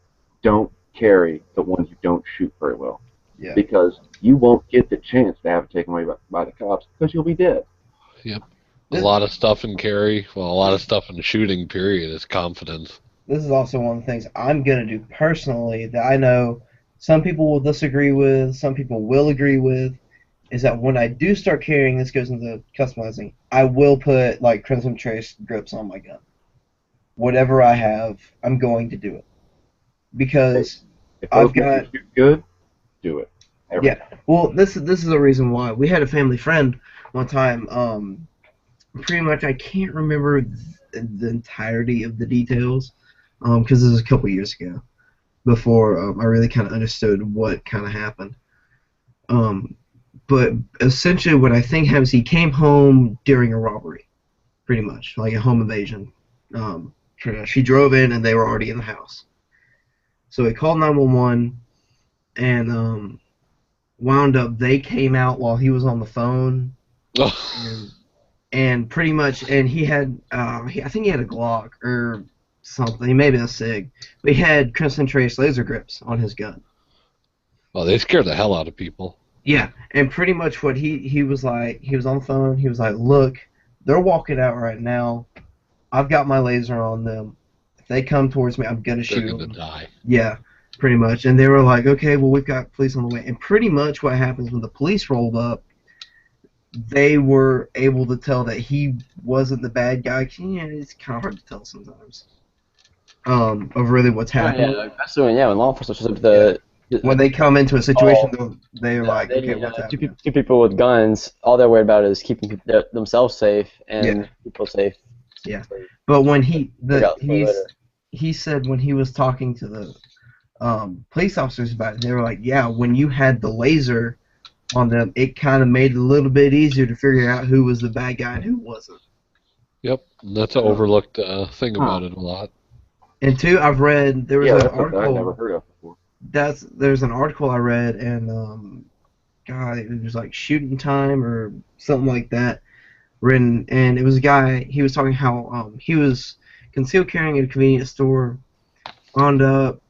Don't carry the ones you don't shoot very well. Yeah. Because you won't get the chance to have it taken away by the cops because you'll be dead. Yep. A lot of stuff in carry, well, a lot of stuff in shooting, period, is confidence. This is also one of the things I'm going to do personally that I know some people will disagree with, some people will agree with, is that when I do start carrying, this goes into customizing, I will put like Crimson Trace grips on my gun. Whatever I have, I'm going to do it. Because If I've those make got... you shoot good, do it. Yeah. Well, this is the reason why. We had a family friend one time, pretty much I can't remember the entirety of the details, because this was a couple years ago, before I really kind of understood what kind of happened. But essentially what I think happens, he came home during a robbery, pretty much, like a home invasion. She drove in and they were already in the house. So he called 911 and wound up, they came out while he was on the phone. And pretty much, and he had, I think he had a Glock or something, maybe a SIG, but he had Crimson Trace laser grips on his gun. Well, they scare the hell out of people. Yeah, and pretty much what he was like, he was on the phone, he was like, look, they're walking out right now, I've got my laser on them, if they come towards me, I'm gonna shoot them. They're gonna die. Yeah, pretty much, and they were like, okay, well, we've got police on the way, and pretty much what happens when the police rolled up, they were able to tell that he wasn't the bad guy. Yeah, it's kind of hard to tell sometimes. Of really what's happening. Yeah, especially when law enforcement When they come into a situation, they're like, okay, what's two happening? people with guns, all they're worried about is keeping themselves safe and people safe. Yeah. But when he He said when he was talking to the police officers about it, they were like, yeah, when you had the laser on them, it kind of made it a little bit easier to figure out who was the bad guy and who wasn't. Yep, that's an overlooked thing about it a lot. And two, I've read, there was an that's something I've article. never heard of before. There's an article I read, and God, it was like Shooting Time or something like that, written, and it was a guy. He was talking how he was concealed carrying at a convenience store, wound up,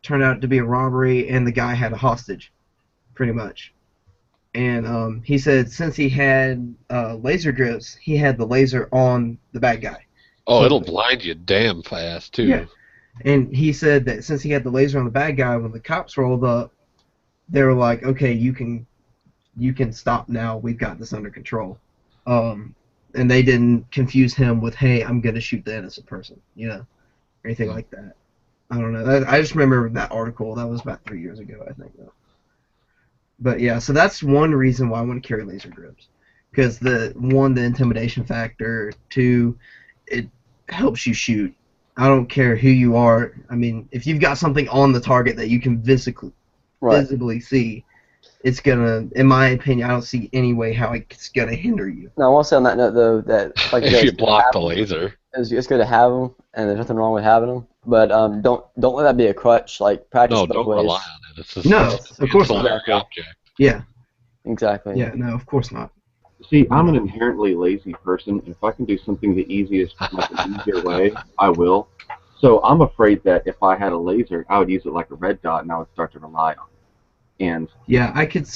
turned out to be a robbery, and the guy had a hostage, pretty much. And he said since he had laser grips, he had the laser on the bad guy. Oh, So- it'll blind you damn fast, too. Yeah. And he said that since he had the laser on the bad guy, when the cops rolled up, they were like, "Okay, you can stop now. We've got this under control." And they didn't confuse him with, "Hey, I'm gonna shoot the innocent person," or anything like that. I don't know. I just remember that article. That was about 3 years ago, I think. Though. But yeah, so that's one reason why I want to carry laser grips, because the intimidation factor. Two, it helps you shoot. I don't care who you are. I mean, if you've got something on the target that you can visibly see, it's gonna, in my opinion, I don't see any way how it's gonna hinder you. Now, I want to say on that note, though, that like If you block the laser. it's good to have them, and there's nothing wrong with having them. But don't let that be a crutch. Like practice No, both don't ways. rely on it. It's just, No, it's of course an not. ancillary object. Yeah, Exactly. yeah, no, of course not. See, I'm an inherently lazy person, and if I can do something the easiest, like an easier way, I will. So I'm afraid that if I had a laser, I would use it like a red dot, and I would start to rely on it. And Yeah, I could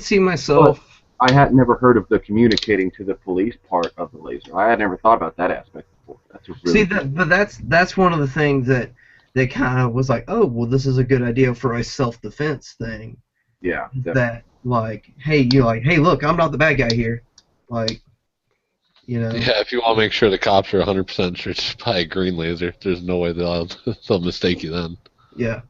see myself. I had never heard of the communicating to the police part of the laser. I had never thought about that aspect before. That's a really But that's one of the things that kind of was like, oh, well, this is a good idea for a self-defense thing. yeah. That like, hey, look, I'm not the bad guy here, like, Yeah, if you want to make sure the cops are 100% sure, just buy a green laser. There's no way they'll mistake you then. Yeah.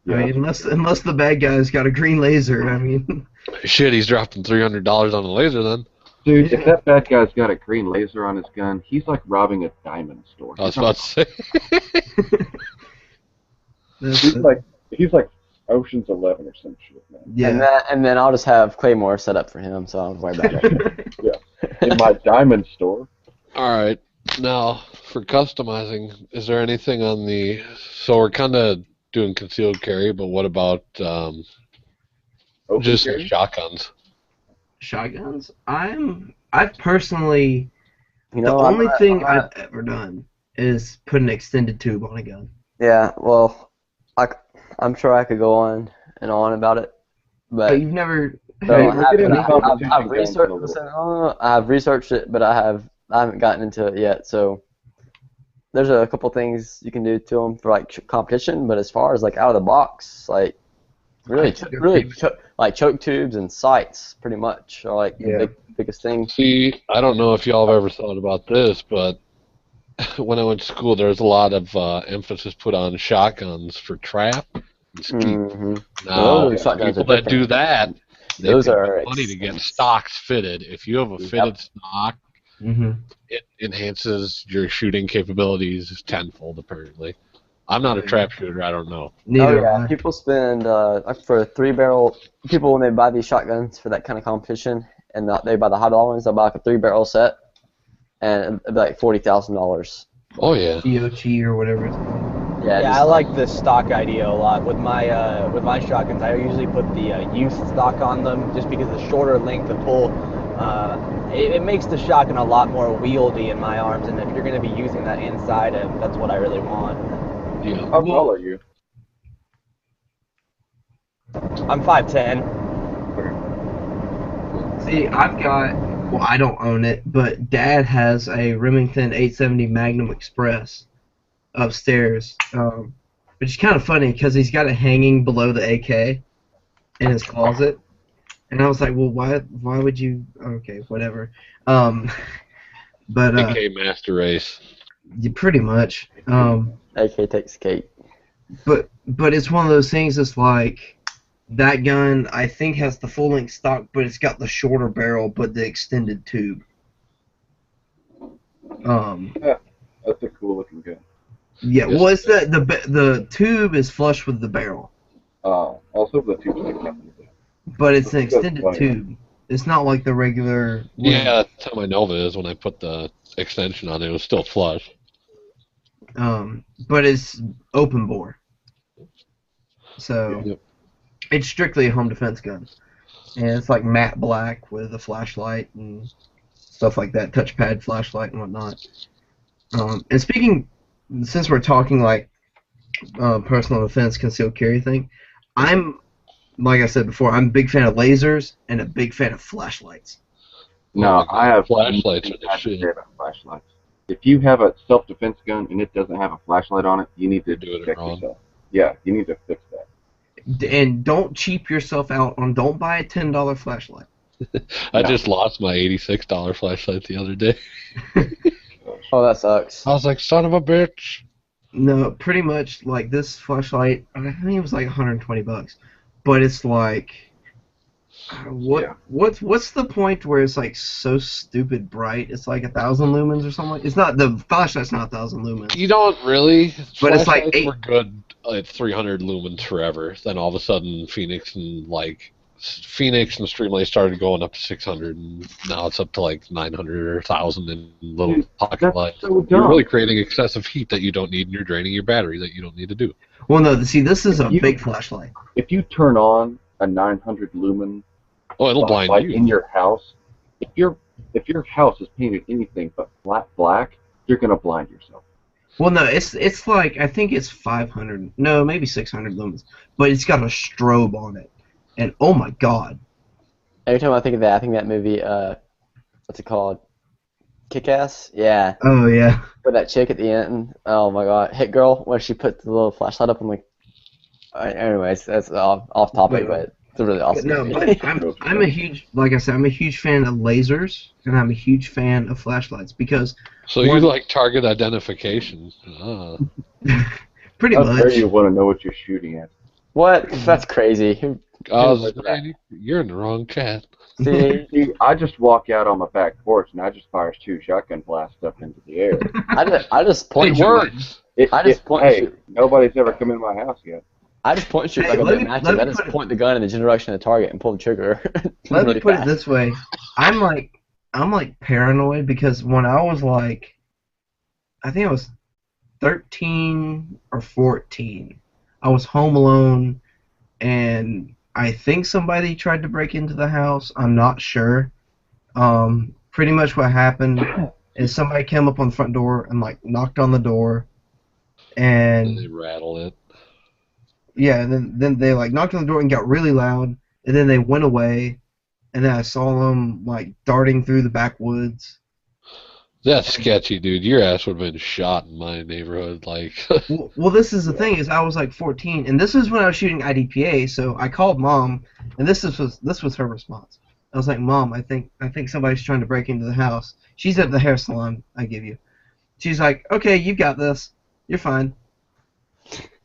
Yeah. I mean, unless the bad guy's got a green laser, I mean. Shit, he's dropping $300 on a laser then. Dude, if that bad guy's got a green laser on his gun, he's like robbing a diamond store. I was about to say. He's like Ocean's 11 or some shit, man. Yeah. And then I'll just have Claymore set up for him, so I don't worry about it. In my diamond store. All right. Now, for customizing, is there anything on the... So we're kind of doing concealed carry, but what about Open just carry? shotguns? Shotguns? I've personally, You the know, only thing I'm not- I've ever done is put an extended tube on a gun. Yeah, well, I'm sure I could go on and on about it, But but you've never. so Hey, I we'll have, get but into competition I've guns in a researched. little Listen, bit. I've researched it, but I haven't gotten into it yet. So there's a couple things you can do to them for like competition, but as far as like out of the box, like really, I think they're pretty- like choke tubes and sights, pretty much are like Yeah. the biggest thing. See, I don't know if y'all have ever thought about this, but when I went to school, there's a lot of emphasis put on shotguns for trap and skeet. Mm-hmm. Now, Those shotguns people are that do different. that, they Those pay are money to get expensive. stocks fitted. If you have a Yep. fitted stock, Mhm. it enhances your shooting capabilities tenfold, apparently. I'm not a Yeah. trap shooter. I don't know. Neither Oh yeah, am I. people spend like for a 3-barrel. People when they buy these shotguns for that kind of competition, and they buy the high dollar ones, they'll buy like a 3-barrel set, and it'd be like $40,000. Oh yeah. DOT or whatever it's called. Yeah, Yeah, just I like the stock idea a lot. With my shotguns, I usually put the youth stock on them, just because the shorter length of pull, it makes the shotgun a lot more wieldy in my arms. And if you're going to be using that inside, that's what I really want. Yeah. How tall are you? I'm 5'10". See, I've got. Well, I don't own it, but Dad has a Remington 870 Magnum Express upstairs, which is kind of funny because he's got it hanging below the AK in his closet, and I was like, well, why would you? Okay, whatever. But AK Master Race. pretty much. AK takes cake. But it's one of those things that's like that gun I think has the full length stock, but it's got the shorter barrel but the extended tube. That's a cool looking gun. Yeah, Yes. well, it's the tube is flush with the barrel, Also the two stick nothing. but it's an That's extended funny. tube. It's not like the regular. Yeah, that's how my Nova is. When I put the extension on it was still flush. But it's open bore. So Yep. it's strictly a home defense gun, and it's like matte black with a flashlight and stuff like that, touchpad flashlight and whatnot. And speaking, since we're talking like personal defense, concealed carry thing, like I said before, I'm a big fan of lasers and a big fan of flashlights. No, I have Flashlights are the I have to shit. say about flashlights. If you have a self-defense gun and it doesn't have a flashlight on it, you need to You're doing it check wrong. yourself. Yeah, you need to fix that. And don't cheap yourself out on. Don't buy a $10 flashlight. I No. just lost my $86 flashlight the other day. Oh, that sucks. I was like, son of a bitch. No, pretty much like this flashlight. I think it was like $120, but it's like, Yeah. what's the point where it's like so stupid bright? It's like 1,000 lumens or something. It's not the flashlight's not 1,000 lumens. You don't really. But it's like Flashlights eight- were good at 300 lumens forever. Then all of a sudden, Phoenix and Streamlight started going up to 600, and now it's up to like 900 or 1,000 in little Dude, pocket that's lights. so You're dumb. really creating excessive heat that you don't need, and you're draining your battery that you don't need to do. Well, no, see, this is a You- big flashlight. If you turn on a 900 lumen Oh, it'll blind flashlight you. in your house, if your house is painted anything but flat black, you're gonna blind yourself. Well, no, it's like I think it's 500, no, maybe 600 lumens, but it's got a strobe on it, and oh my god, Every time I think of that, I think that movie, what's it called? Kick-Ass? Yeah. oh yeah, With that chick at the end. Oh my god. Hit Girl, where she put the little flashlight up and like. Anyways, that's off topic, but it's a really awesome no, movie. but I'm a huge, like I said, I'm a huge fan of lasers, and I'm a huge fan of flashlights because So One- you like target identification. Ah. pretty How dare much. you want to know what you're shooting at? What? That's crazy. Man, you're in the wrong chat. See, See, I just walk out on my back porch and I just fires 2 shotgun blasts up into the air. I just point It shoot. works. I just point hey, shoot. nobody's ever come in my house yet. I just point shoot Hey, like a let big me- match. let me I just put it- point the gun in the general direction of the target and pull the trigger. Let really me put fast. it this way, I'm like paranoid because when I was like, I think I was 13 or 14, I was home alone, and I think somebody tried to break into the house. I'm not sure. Pretty much what happened and somebody came up on the front door and like knocked on the door, And they and rattle it. yeah, and then they like knocked on the door and got really loud, and then they went away, and then I saw them like darting through the backwoods. That's sketchy, dude. Your ass would have been shot in my neighborhood. Like, Well, this is the thing is I was like 14, and this is when I was shooting IDPA. So I called mom, and this was her response. I was like, Mom, I think somebody's trying to break into the house. She's at the hair salon. I give you. She's like, okay, you got this. You're fine.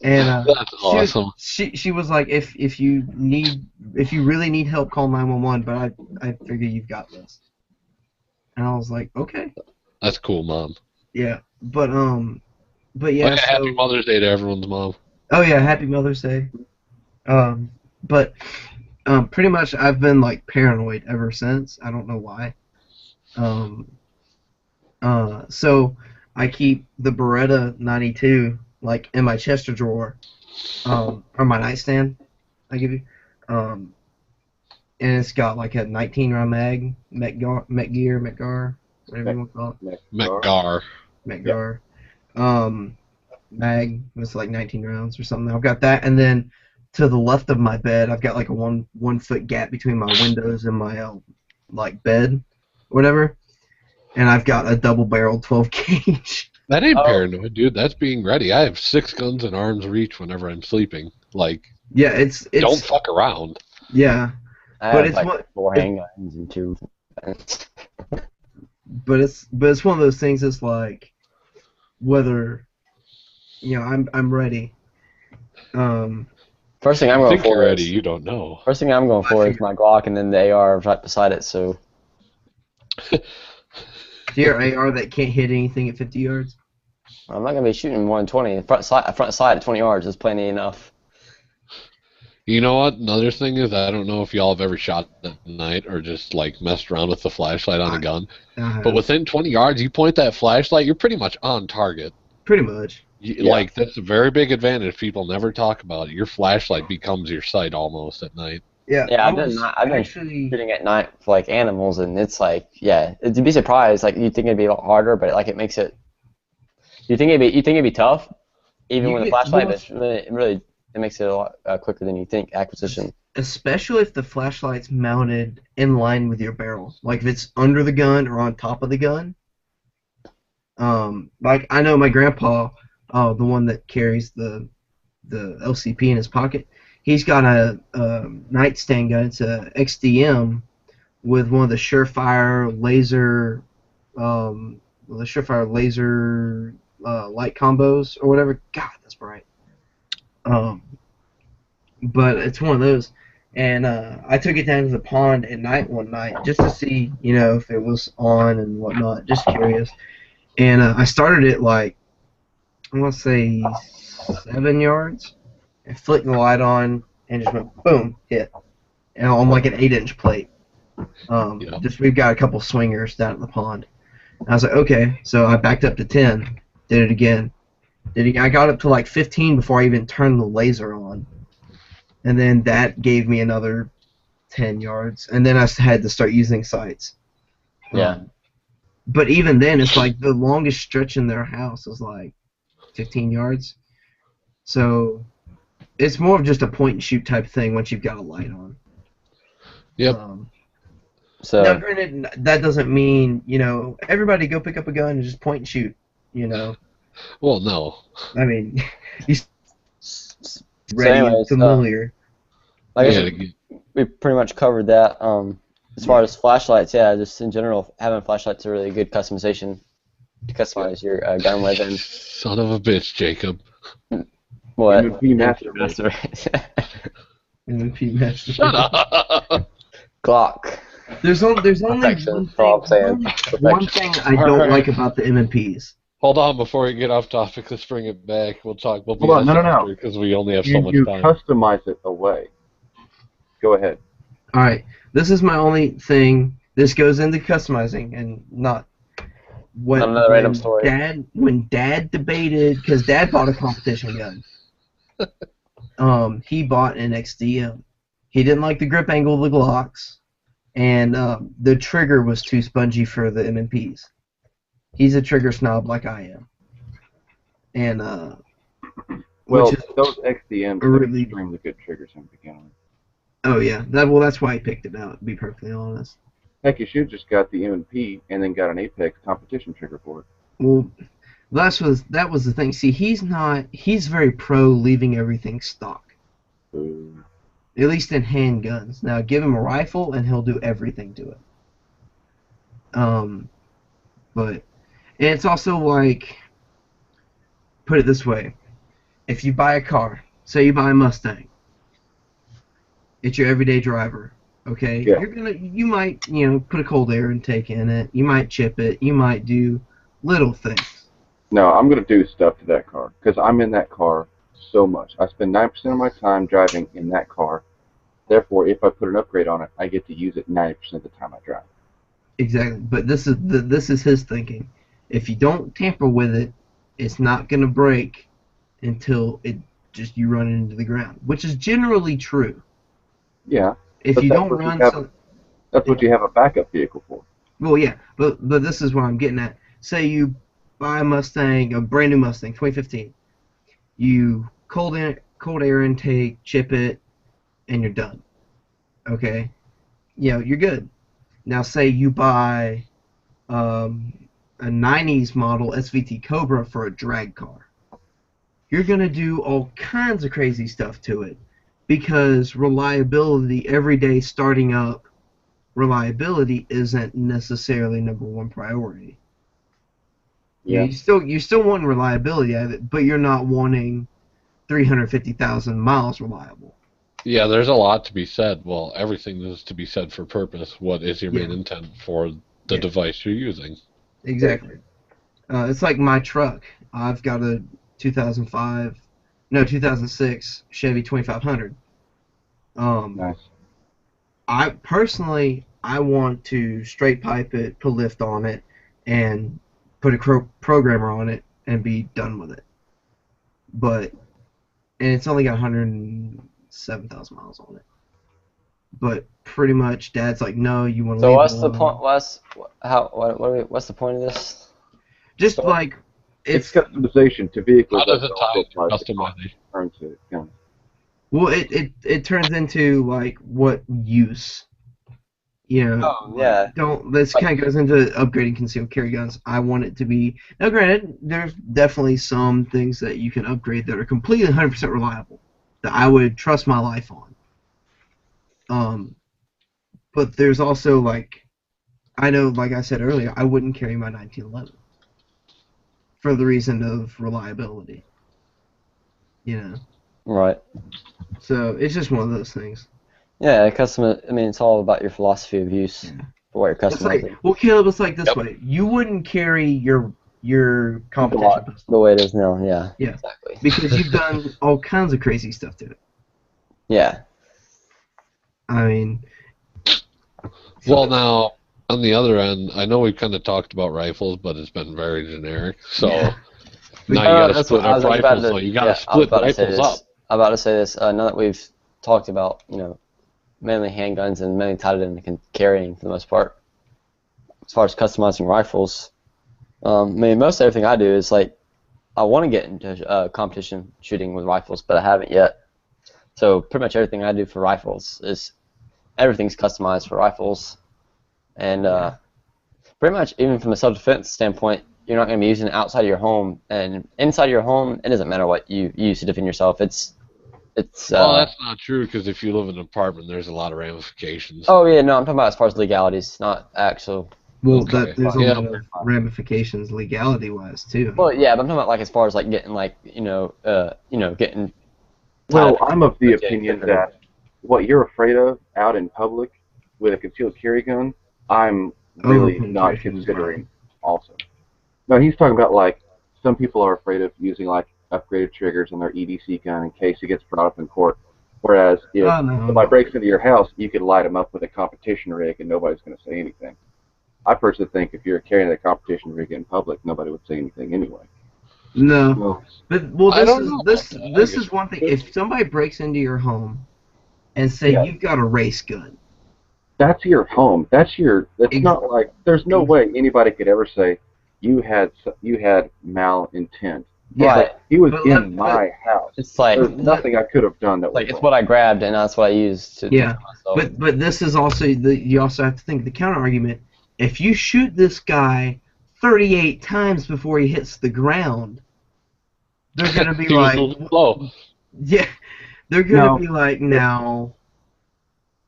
And that's awesome. she was like, if you really need help, call 911. But I figure you've got this. And I was like, okay, That's cool, Mom. yeah. But yeah. Oh, yeah, So, happy Mother's Day to everyone's mom. oh yeah, Happy Mother's Day. But pretty much I've been like paranoid ever since. I don't know why. So I keep the Beretta 92 like in my chest drawer, or my nightstand. I give you, and it's got like a 19 round mag, Metgar, whatever you want to call it. Metgar. Metgar. Mag. It's like 19 rounds or something. I've got that, and then to the left of my bed, I've got like a one foot gap between my windows and my like bed, whatever. And I've got a double barreled 12 gauge. That ain't paranoid, dude. That's being ready. I have 6 guns in arm's reach whenever I'm sleeping. Like, Yeah, it's don't fuck around. yeah, I But have it's like what- 4 handguns and 2 guns. but it's one of those things. It's like whether I'm ready. First thing I'm I going think you're for ready. is You don't know. first thing I'm going for is my Glock, and then the AR right beside it. So Your AR that can't hit anything at 50 yards. I'm not gonna be shooting 120. Front side at 20 yards is plenty enough. You know what? Another thing is, I don't know if y'all have ever shot at night or just like messed around with the flashlight on a gun. But within 20 yards, you point that flashlight, you're pretty much on target. Pretty much. Yeah. Like, that's a very big advantage people never talk about. Your flashlight becomes your sight almost at night. Yeah. Yeah, I I've was been actually. shooting at night for like animals, and it's like, yeah, you'd be surprised. Like you'd think it'd be a lot harder, but like it makes it. You think it'd be tough, even You with a get- flashlight, well, but it really it makes it a lot quicker than you think. Acquisition. Especially if the flashlight's mounted in line with your barrel. Like if it's under the gun or on top of the gun. Like I know my grandpa, the one that carries the LCP in his pocket, he's got a nightstand gun. It's a XDM with one of the Surefire laser, light combos or whatever. God, that's bright. But it's one of those. And I took it down to the pond at night one night just to see, if it was on and whatnot, just curious. And I started it like, I want to say 7 yards, and flicked the light on, and just went boom, hit. And on like an 8-inch plate. Yeah. Just we've got a couple swingers down at the pond. And I was like, okay, so I backed up to 10, did it again. I got up to like 15 before I even turned the laser on. And then that gave me another 10 yards. And then I had to start using sights. Yeah. But even then, it's like the longest stretch in their house is like 15 yards. So it's more of just a point and shoot type thing once you've got a light on. Yep. So Now, granted, that doesn't mean, everybody go pick up a gun and just point and shoot, Well, no. I mean, you so ready and anyways, familiar. I guess Yeah, we pretty much covered that. As far as flashlights, yeah, just in general, having flashlights are really good customization to customize your gun with. And son of a bitch, Jacob. what? MVP Master Race. MVP match. Shut up. Glock. There's only Perfection, that's all I'm saying. one thing I don't like about the MMPs. Hold on, before we get off topic, let's bring it back. We'll talk. We'll be Hold on, no. because we only have so much You time. customize it away. Go ahead. All right, this is my only thing. This goes into customizing and not what. Not another random when story. When Dad debated, because Dad bought a competition gun. He bought an XDM. He didn't like the grip angle of the Glocks, and the trigger was too spongy for the MMPs. He's a trigger snob like I am. And Well, which is those XDMs a are really extremely good triggers in the beginning. oh yeah, that's why I picked it out. To be perfectly honest. Heck, you should have just got the M&P and then got an Apex competition trigger for it. Well, that was the thing. See, he's very pro leaving everything stock. Ooh. At least in handguns. Now give him a rifle and he'll do everything to it. But and it's also like, put it this way, if you buy a car, say you buy a Mustang, it's your everyday driver, okay? Yeah. You might, put a cold air intake in it, you might chip it, you might do little things. No, I'm going to do stuff to that car because I'm in that car so much. I spend 9% of my time driving in that car. Therefore, if I put an upgrade on it, I get to use it 90% of the time I drive. Exactly, but this is his thinking. If you don't tamper with it, it's not going to break until you run it into the ground, which is generally true. Yeah. If But you that's don't what you run have- some, That's what you have a backup vehicle for. well, yeah, but this is what I'm getting at. Say you buy a Mustang, a brand new Mustang, 2015. You cold air intake, chip it, and you're done. Okay, you're good. Now say you buy a 90s model SVT Cobra for a drag car. You're gonna do all kinds of crazy stuff to it because reliability, everyday starting up reliability isn't necessarily number one priority. Yeah. You still want reliability out of it, but you're not wanting 350,000 miles reliable. Yeah, there's a lot to be said. Well, everything is to be said for purpose. What is your main Yeah. intent for the Yeah. device you're using? Exactly. It's like my truck. I've got a 2006 Chevy 2500. Nice. I personally, I want to straight pipe it, put lift on it, and put a programmer on it and be done with it. And it's only got 107,000 miles on it. But pretty much, Dad's like, no, you want to So leave what's it the alone. point? What's the point of this? Just So, like It's customization to vehicles. How does it that tie also into apply to customization? turn to guns. well, it turns into like what use. Oh, yeah. This kind of goes into upgrading concealed carry guns. I want it to be now. Granted, there's definitely some things that you can upgrade that are completely 100% reliable that I would trust my life on. But there's also I know, like I said earlier, I wouldn't carry my 1911 for the reason of reliability. Right. So it's just one of those things. Yeah, it's all about your philosophy of use for what you're It's like, customizing. well, Caleb, it's like this Yep. way. You wouldn't carry your competition pistol The way it is now, yeah. Yeah. Exactly. because you've done all kinds of crazy stuff to it. Yeah. I mean, Well, now, on the other end, I know we've kind of talked about rifles, but it's been very generic. So Yeah. now you got to That's split what I up was about rifles. to- So you got to I was split about to say rifles this. up. I'm about to say this. Now that we've talked about, mainly handguns and mainly tied it into carrying for the most part, as far as customizing rifles, most everything I do is I want to get into competition shooting with rifles, but I haven't yet. So pretty much everything I do for rifles everything's customized for rifles, and pretty much even from a self-defense standpoint, you're not going to be using it outside of your home, and inside of your home, it doesn't matter what you use to defend yourself. Well, that's not true because if you live in an apartment, there's a lot of ramifications. Oh yeah, no, I'm talking about as far as legalities, not actual. well, Okay. there's a Yeah. lot of ramifications legality-wise too. Well, yeah, but I'm talking about as far as getting getting. Well, tied up I'm of the with getting opinion different- that what you're afraid of out in public with a concealed carry gun, I'm really not Overpenetration is considering also. No, he's talking about some people are afraid of using upgraded triggers on their EDC gun in case it gets brought up in court. Whereas if Oh, no, somebody no. breaks into your house, you could light them up with a competition rig and nobody's going to say anything. I personally think if you're carrying a competition rig in public, nobody would say anything anyway. No, So, but I don't know this about that. this is one thing. If somebody breaks into your home and say Yeah. you've got a race gun, that's your home. That's Ex- not there's no way anybody could ever say you had malintent. Yeah. Right. He was But in my house. It's like There's nothing I could have done that was like it's wrong. what I grabbed and that's what I used to Yeah, defend myself. but this is also you also have to think the counter argument. If you shoot this guy 38 times before he hits the ground, they're gonna be He was like, moving slow. yeah, they're gonna No. be like, now,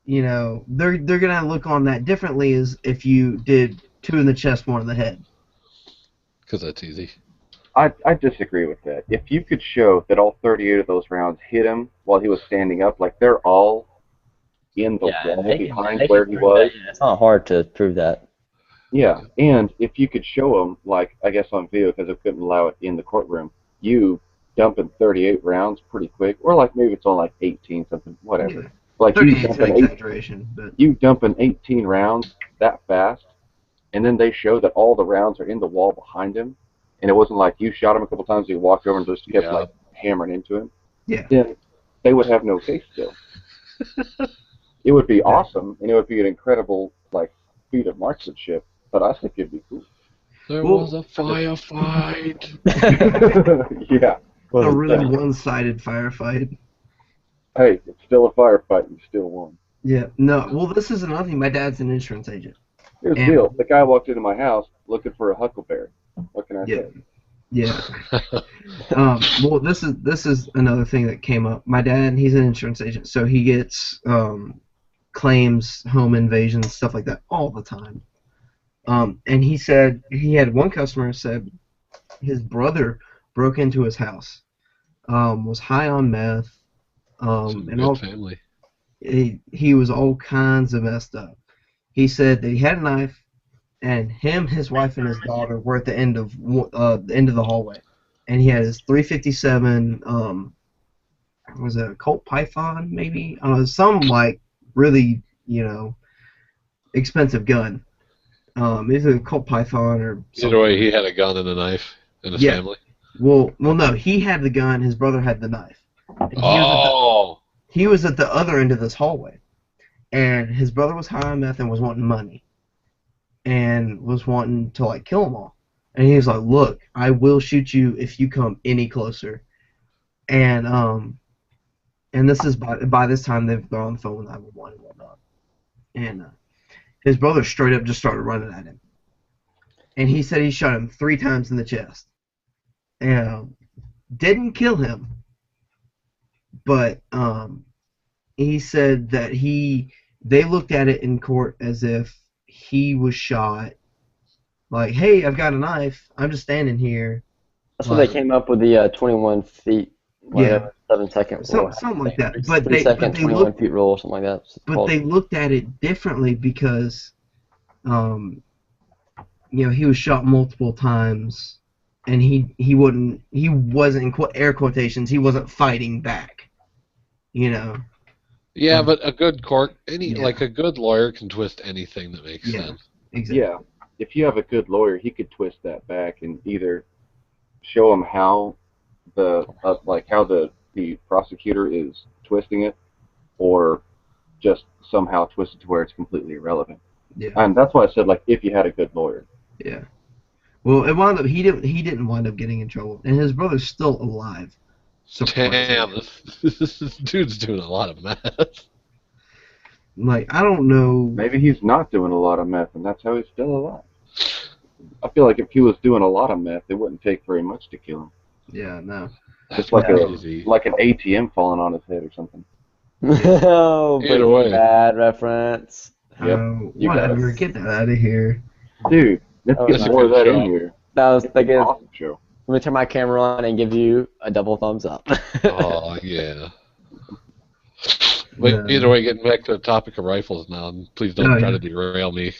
you know, they're gonna look on that differently as if you did 2 in the chest, 1 in the head. Because that's easy. I disagree with that. If you could show that all 38 of those rounds hit him while he was standing up, like they're all in the wall behind where he was. It's not hard to prove that. Yeah, and if you could show him, like, I guess on video, because I couldn't allow it in the courtroom, you dumping 38 rounds pretty quick, or like maybe it's on like 18 something, whatever. Yeah. Like 38 is an exaggeration, but you dumping 18 rounds that fast, and then they show that all the rounds are in the wall behind him, and it wasn't like you shot him a couple times, you walked over and just kept like hammering into him. yeah, Then they would have no case still. It would be awesome, and it would be an incredible like feat of marksmanship. But I think it'd be cool. There Well, was a firefight. Yeah. a really one-sided firefight. Hey, it's still a firefight. You still won. Yeah, no. Well, this is another thing. My dad's an insurance agent. Here's the And- deal. The guy walked into my house looking for a huckleberry. What can I Yeah. say? Yeah. Well, this is another thing that came up. My dad, he's an insurance agent, so he gets claims, home invasions, stuff like that all the time. And he said he had one customer said his brother broke into his house, was high on meth, and Good all family. he was all kinds of messed up. He said that he had a knife, and him, his wife, and his daughter were at the end of the hallway, and he had his 357. Was it a Colt Python? Maybe some like really expensive gun. Either a Colt Python or something. Either way, he had a gun and a knife in his Yeah. family. Well, no, he had the gun. His brother had the knife. And Oh, he was at the other end of this hallway, and his brother was high on meth and was wanting money, and was wanting to like kill them all. And he was like, "Look, I will shoot you if you come any closer." And this is by this time they're on the phone with 911 and whatnot. And his brother straight up just started running at him, and he said he shot him 3 times in the chest, and didn't kill him. But he said that they looked at it in court as if he was shot. Like, hey, I've got a knife. I'm just standing here. That's what they came up with the 21 feet. Yeah. 7-second rule. Something like that. But But they 21 looked feet rule or something like that. It's but called. they looked at it differently because he was shot multiple times, and he wasn't in air quotations, he wasn't fighting back. yeah, but a good Yeah. like a good lawyer can twist anything that makes Yeah. sense. Exactly. Yeah. If you have a good lawyer, he could twist that back and either show him how the prosecutor is twisting it, or just somehow twist it to where it's completely irrelevant. Yeah. And that's why I said, like, if you had a good lawyer. Yeah. Well, it wound up he didn't wind up getting in trouble, and his brother's still alive. Damn, this dude's doing a lot of meth. Like, I don't know. Maybe he's not doing a lot of meth, and that's how he's still alive. I feel like if he was doing a lot of meth, it wouldn't take very much to kill him. Yeah, no. Just like crazy. like an ATM falling on his head or something. No, Either way. bad reference. Yep, you got Whatever. it. Get that out of here. Dude, let's Oh, get that's a more of good that show. in here. That was like let Awesome show. me turn my camera on and give you a double thumbs up. Oh, yeah. But Yeah. either way, getting back to the topic of rifles now, and please don't Oh, try yeah. to derail me.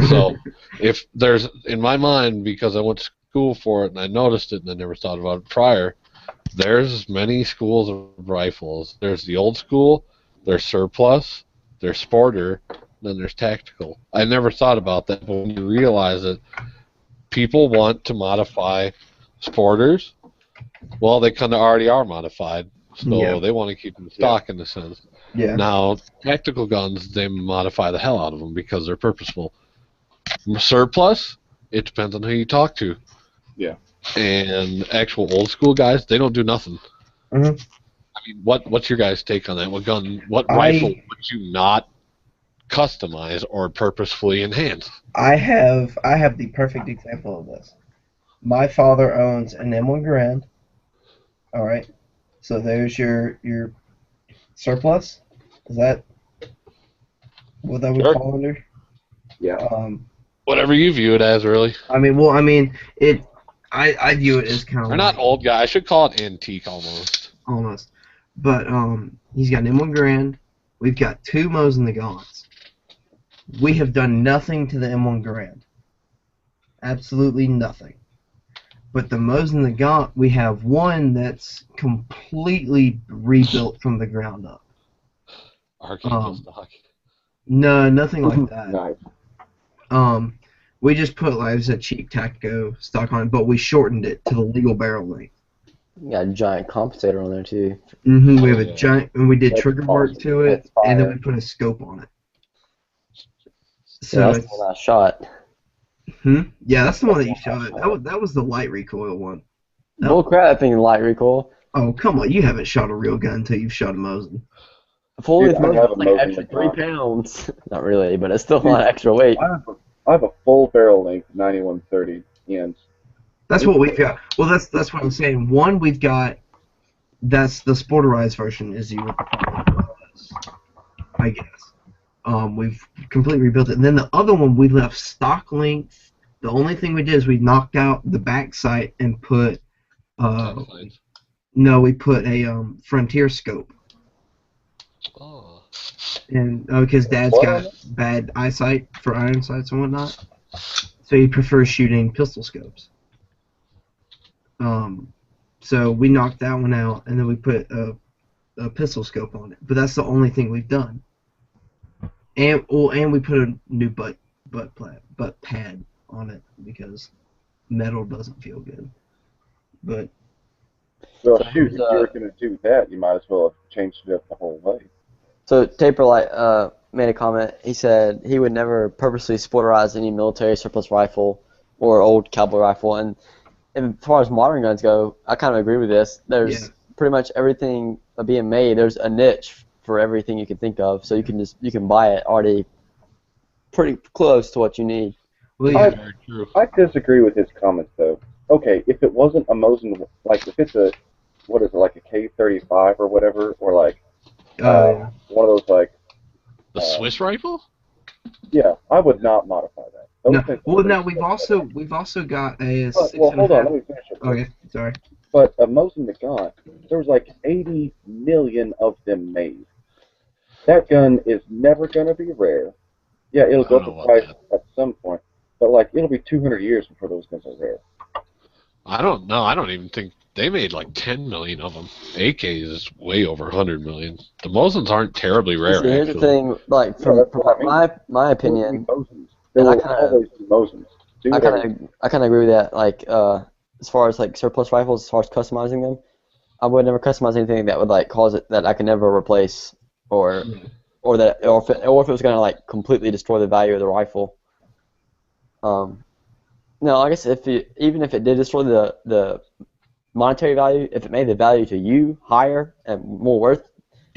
So, if there's, in my mind, because I went to school for it and I noticed it and I never thought about it prior, there's many schools of rifles. There's the old school, there's surplus, there's sporter, then there's tactical. I never thought about that, but when you realize it, people want to modify sporters. Well, they kind of already are modified, so Yeah. they want to keep them in stock in a sense. Yeah. Now, tactical guns, they modify the hell out of them because they're purposeful. Surplus, It depends on who you talk to. Yeah. And actual old school guys, they don't do nothing. Mhm. I mean, what's your guys' take on that? What I- rifle would you not customize or purposefully enhance? I have the perfect example of this. My father owns an M1 Garand. All right, so there's your surplus. Is that what that would Sure. fall under? Yeah. Whatever you view it as, really. I mean, it. I view it as kind of Or not old guy. I should call it antique almost. almost, but he's got an M1 Garand. We've got 2 Mosin Nagants. We have done nothing to the M1 Garand. Absolutely nothing. But the Mosin Nagant, we have one that's completely rebuilt from the ground up. Archangel stock. No, nothing like that. Nice. We just put like a cheap Tactico stock on it, but we shortened it to the legal barrel length. You got a giant compensator on there too. We have Oh, a yeah. giant, and we did That's trigger work awesome. to it, That's and then fire. we put a scope on it. Yeah, So that's it's, the one I shot. yeah, that's the one that you shot. That was the light recoil one. No. Bull crap, that thing light recoil. Oh come on, you haven't shot a real gun until you've shot a Mosin. Full Dude, with I have a like Mosin extra 3 Nagant. pounds. Not really, but it's still a lot of extra weight. I have a full barrel length 9130 ends. That's what we've got. Well, that's what I'm saying. One we've got. That's the sporterized version. Is you, I guess. We've completely rebuilt it, and then the other one we left stock length. The only thing we did is we knocked out the back sight and put. No, we put a Frontier scope, Oh. and because Dad's What? got bad eyesight for iron sights and whatnot, so he prefers shooting pistol scopes. So we knocked that one out, and then we put a pistol scope on it. But that's the only thing we've done. And we put a new butt pad on it because metal doesn't feel good. But Well, So shoot, if here's, you were going to do that, you might as well have changed it up the whole way. So Taperlight made a comment. He said he would never purposely sporterize any military surplus rifle or old cowboy rifle. And as far as modern guns go, I kind of agree with this. There's pretty much everything being made. There's a niche for everything you can think of. So you can buy it already pretty close to what you need. well, yeah, Very true. I disagree with his comments, though. Okay, if it wasn't a Mosin, like if it's a, what is it, like a K35 or whatever, or like one of those like, The Swiss rifle? yeah, I would not modify that. Those things- we've also got a But, 6 well, hold on, and a let me finish it. half. Okay, sorry. But a Mosin Nagant, there was like 80 million of them made. That gun is never going to be rare. Yeah, it'll go I up don't in know price about at some point, but like it'll be 200 years before those guns are rare. I don't know. I don't even think they made like 10 million of them. AK is way over 100 million. The Mosins aren't terribly rare, See, here's the actually. thing, like No, from that's what I mean. my opinion, Mosins. There and I will kinda- always be Mosins. Do I whatever. kind of agree with that. Like as far as like surplus rifles, as far as customizing them, I would never customize anything that would like cause it that I could never replace or if it was gonna like completely destroy the value of the rifle. No, I guess even if it did destroy the monetary value, if it made the value to you higher and more worth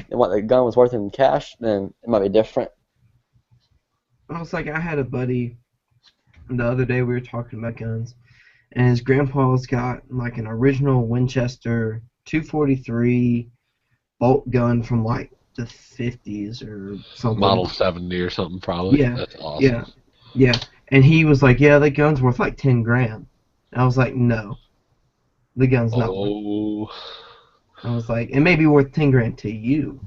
than what the gun was worth in cash, then it might be different. I was like, I had a buddy the other day. We were talking about guns, and his grandpa's got like an original Winchester 243 bolt gun from like the 50s or something. Model 70 or something, probably. Yeah, That's awesome. Yeah. And he was like, yeah, the gun's worth like 10 grand. And I was like, no, the gun's not worth. Oh. I was like, it may be worth 10 grand to you.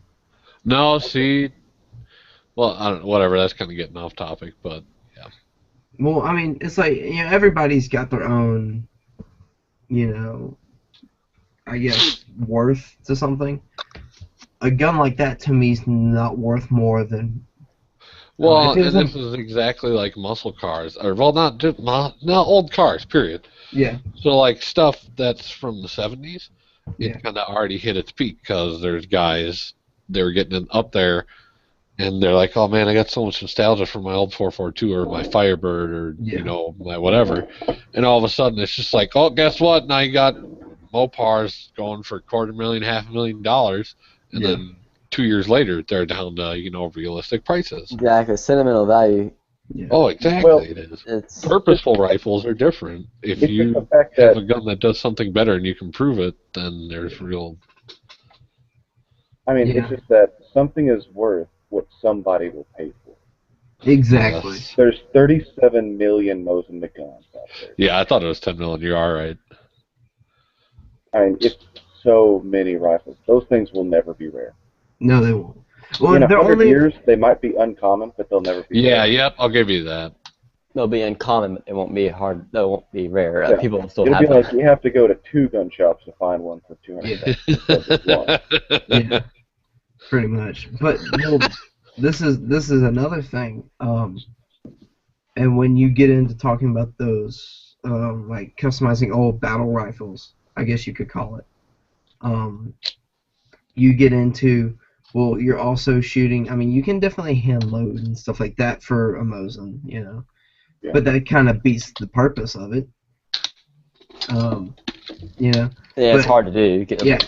No, see. Well, I don't know, whatever. That's kind of getting off topic, but yeah. Well, I mean, it's like, everybody's got their own, I guess, worth to something. A gun like that to me is not worth more than. Well, if it and was this is exactly like muscle cars, or well, not just old cars, period. Yeah. So like stuff that's from the 70s, Yeah. it kind of already hit its peak because there's guys they were getting up there and they're like, "Oh man, I got so much nostalgia for my old 442 or my Firebird or Yeah. my whatever," and all of a sudden it's just like, "Oh, guess what? Now you got Mopars going for $250,000, $500,000, and Yeah. then 2 years later they're down to realistic prices." Exactly. Sentimental value. Yeah. Oh, exactly. Well, it is. It's Purposeful rifles are different. If It's just the you fact have that a gun that does something better and you can prove it, then there's real. it's Yeah. just that something is worth what somebody will pay for. Exactly. Yes. There's 37 million Mosin Nagants out there. Yeah, I thought it was 10 million. You're all right. It's so many rifles. Those things will never be rare. No, they won't. Well, In they're 100 only. years, they might be uncommon, but they'll never be Yeah, rare. yep, I'll give you that. they'll be uncommon, but it won't be hard. They won't be rare. Yeah. People will still It'll have be them. like you have to go to 2 gun shops to find one for 200. Yeah, pretty much. But well, this is another thing. And when you get into talking about those, like customizing old battle rifles, I guess you could call it. You get into, well, you're also shooting. I mean, you can definitely hand load and stuff like that for a Mosin, Yeah. But that kind of beats the purpose of it. Yeah, it's but- hard to do. Get Yeah.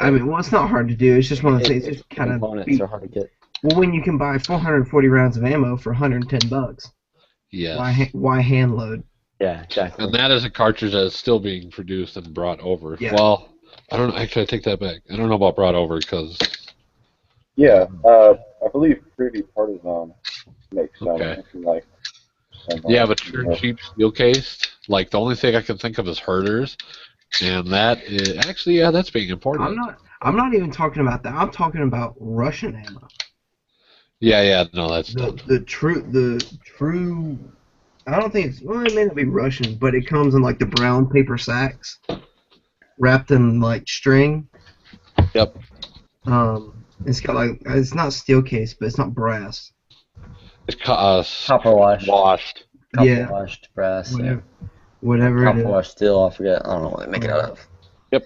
I mean, well, it's not hard to do. It's just one of the things. It's kind of components are hard to get. well, when you can buy 440 rounds of ammo for $110, Yes. why hand load? Yeah, exactly. And that is a cartridge that is still being produced and brought over. Yeah. Well, I don't know. Actually, I take that back. I don't know about brought over because. Yeah, I believe Privy Partisan makes some. Okay. Like some, Yeah, but they're cheap steel cased. Like the only thing I can think of is herders, and that is actually that's being imported. I'm not even talking about that. I'm talking about Russian ammo. Yeah, no, that's done. The true. I don't think it's. Well, it may not be Russian, but it comes in like the brown paper sacks, wrapped in like string. Yep. It's got like it's not steel case, but it's not brass. It's Copper washed. washed. Copper Yeah. washed brass. Whatever, whatever it Copper is. washed steel. I forget. I don't know what they make it out of.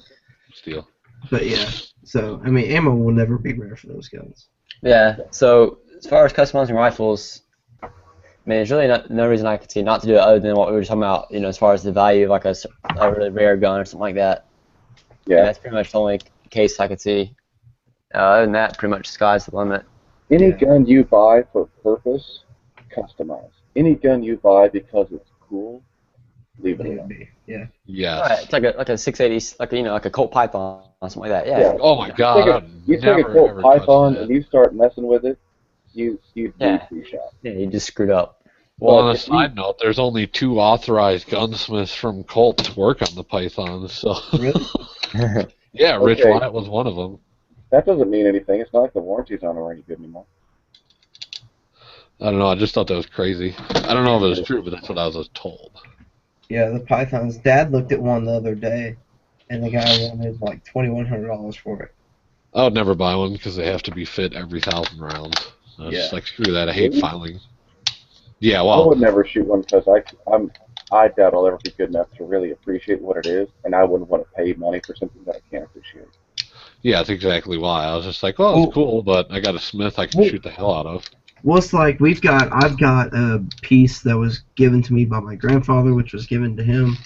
Steel. But yeah. So I mean, ammo will never be rare for those guns. Yeah. So as far as customizing rifles, I mean, there's really no reason I could see not to do it other than what we were talking about. As far as the value of like a really rare gun or something like that. Yeah. That's pretty much the only case I could see. Other than that, pretty much sky's the limit. Any Yeah. gun you buy for purpose, customize. Any gun you buy because it's cool, leave it alone. Yeah. Yes. Right. It's like a 680, like a Colt Python or something like that. Yeah. Yeah. Oh my God! You I'd take a never, Colt ever Python touch and that. you start messing with it, you Yeah. lose your shot. Yeah, you just screwed up. Well, on a if you- side note, there's only 2 authorized gunsmiths from Colt to work on the Pythons. So Really? yeah, Rich Okay. Wyatt was one of them. That doesn't mean anything. It's not like the warranties on them are any good anymore. I don't know. I just thought that was crazy. I don't know if it was true, but that's what I was told. Yeah, the Pythons. Dad looked at one the other day, and the guy wanted like $2,100 for it. I would never buy one because they have to be fit every 1,000 rounds. I was just Yeah. like, screw that. I hate Really? filing. Yeah, I well, would never shoot one because I doubt I'll ever be good enough to really appreciate what it is, and I wouldn't want to pay money for something that I can't appreciate. yeah, that's exactly why. I was just like, well, it's cool, but I got a Smith I can Well- shoot the hell out of. Well, it's like I've got a piece that was given to me by my grandfather, which was given to him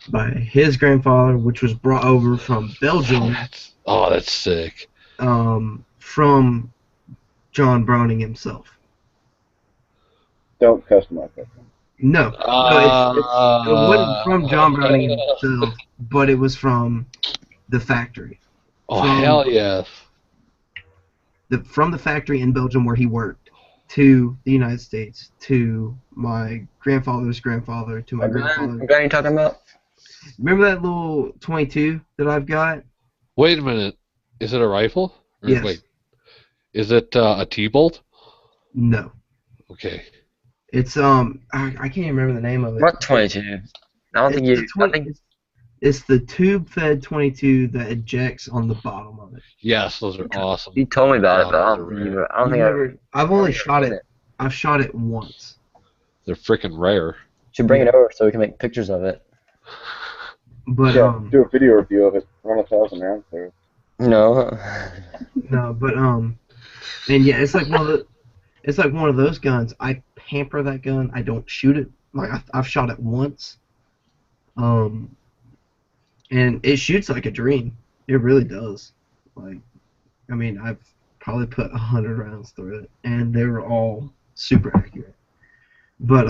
by his grandfather, which was brought over from Belgium, That's sick. from John Browning himself. Don't customize that. No, it wasn't from John Browning himself, but it was from the factory. Oh, from- hell yes. From the factory in Belgium where he worked to the United States, to my grandfather's grandfather, to my grandfather. What gun are you talking about? Remember that little 22 that I've got? Wait a minute. Is it a rifle? Or, Yes. Wait. Is it a T-bolt? No. Okay. It's I can't even remember the name of it. What 22? I don't think It's you. the I think it's the tube-fed 22 that ejects on the bottom of it. Yes, those are awesome. you told me about it, but I God, don't they're think rare. I don't think I I've only I've shot seen it. I've shot it once. They're freaking rare. should bring it over so we can make pictures of it. But Yeah, do a video review of it. Run 1,000 rounds through it. No. no, but and yeah, it's like one of the it's like one of those guns. I pamper that gun. I don't shoot it. Like I've shot it once, and it shoots like a dream. It really does. Like, I mean, I've probably put 100 rounds through it, and they were all super accurate. But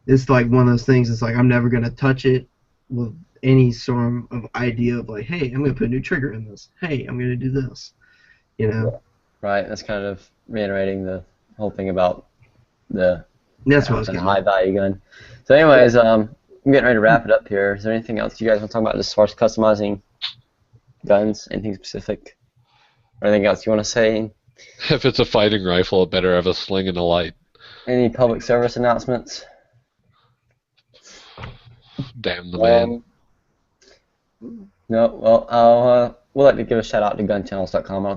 it's like one of those things. It's like I'm never gonna touch it with any sort of idea of like, hey, I'm gonna put a new trigger in this. Hey, I'm gonna do this. You know. Right. That's kind of reiterating the whole thing about the That's what I was a getting high at. value gun. So, anyways, I'm getting ready to wrap it up here. Is there anything else you guys want to talk about as far as customizing guns? Anything specific? Or anything else you want to say? If it's a fighting rifle, it better have a sling and a light. Any public service announcements? Damn the man. No. Well, we'll like to give a shout out to gunchannels.com. I don't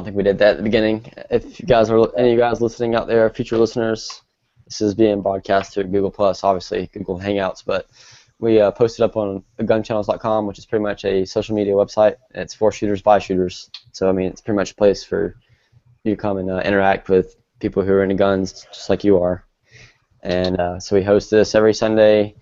think we did that at the beginning. If you guys are any of you guys listening out there, future listeners, this is being broadcast to Google Plus, obviously Google Hangouts, but we posted up on gunchannels.com, which is pretty much a social media website. It's for shooters by shooters. So I mean, it's pretty much a place for you to come and interact with people who are into guns, just like you are. And so we host this every Sunday.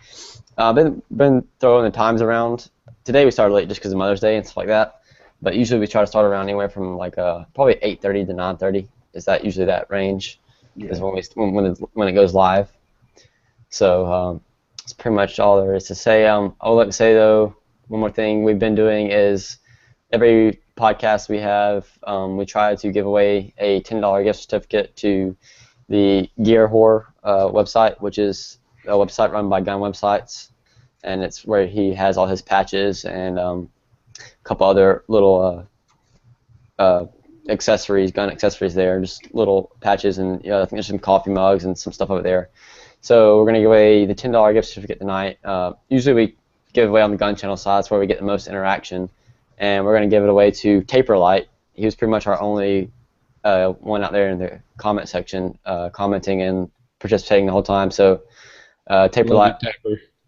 Been throwing the times around. Today we started late just because of Mother's Day and stuff like that. But usually we try to start around anywhere from like probably 8:30 to 9:30. Is that usually that range? Yeah. Is when it goes live. So that's pretty much all there is to say. I would like to say though, one more thing we've been doing is every podcast we have, we try to give away a $10 gift certificate to the Gear Whore website, which is a website run by Gun Websites, and it's where he has all his patches and a couple other little accessories, gun accessories there, just little patches, and I think there's some coffee mugs and some stuff over there. So we're going to give away the $10 gift certificate tonight. Usually we give away on the Gun Channel side, it's where we get the most interaction, and we're going to give it away to Taperlight. He was pretty much our only one out there in the comment section, commenting and participating the whole time. So Taperlight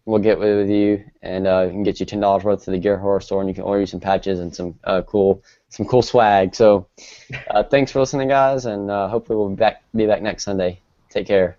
will get with you, and you can get you $10 worth of the Gear Horror store, and you can order you some patches and some cool swag. So thanks for listening, guys, and hopefully we'll be back next Sunday. Take care.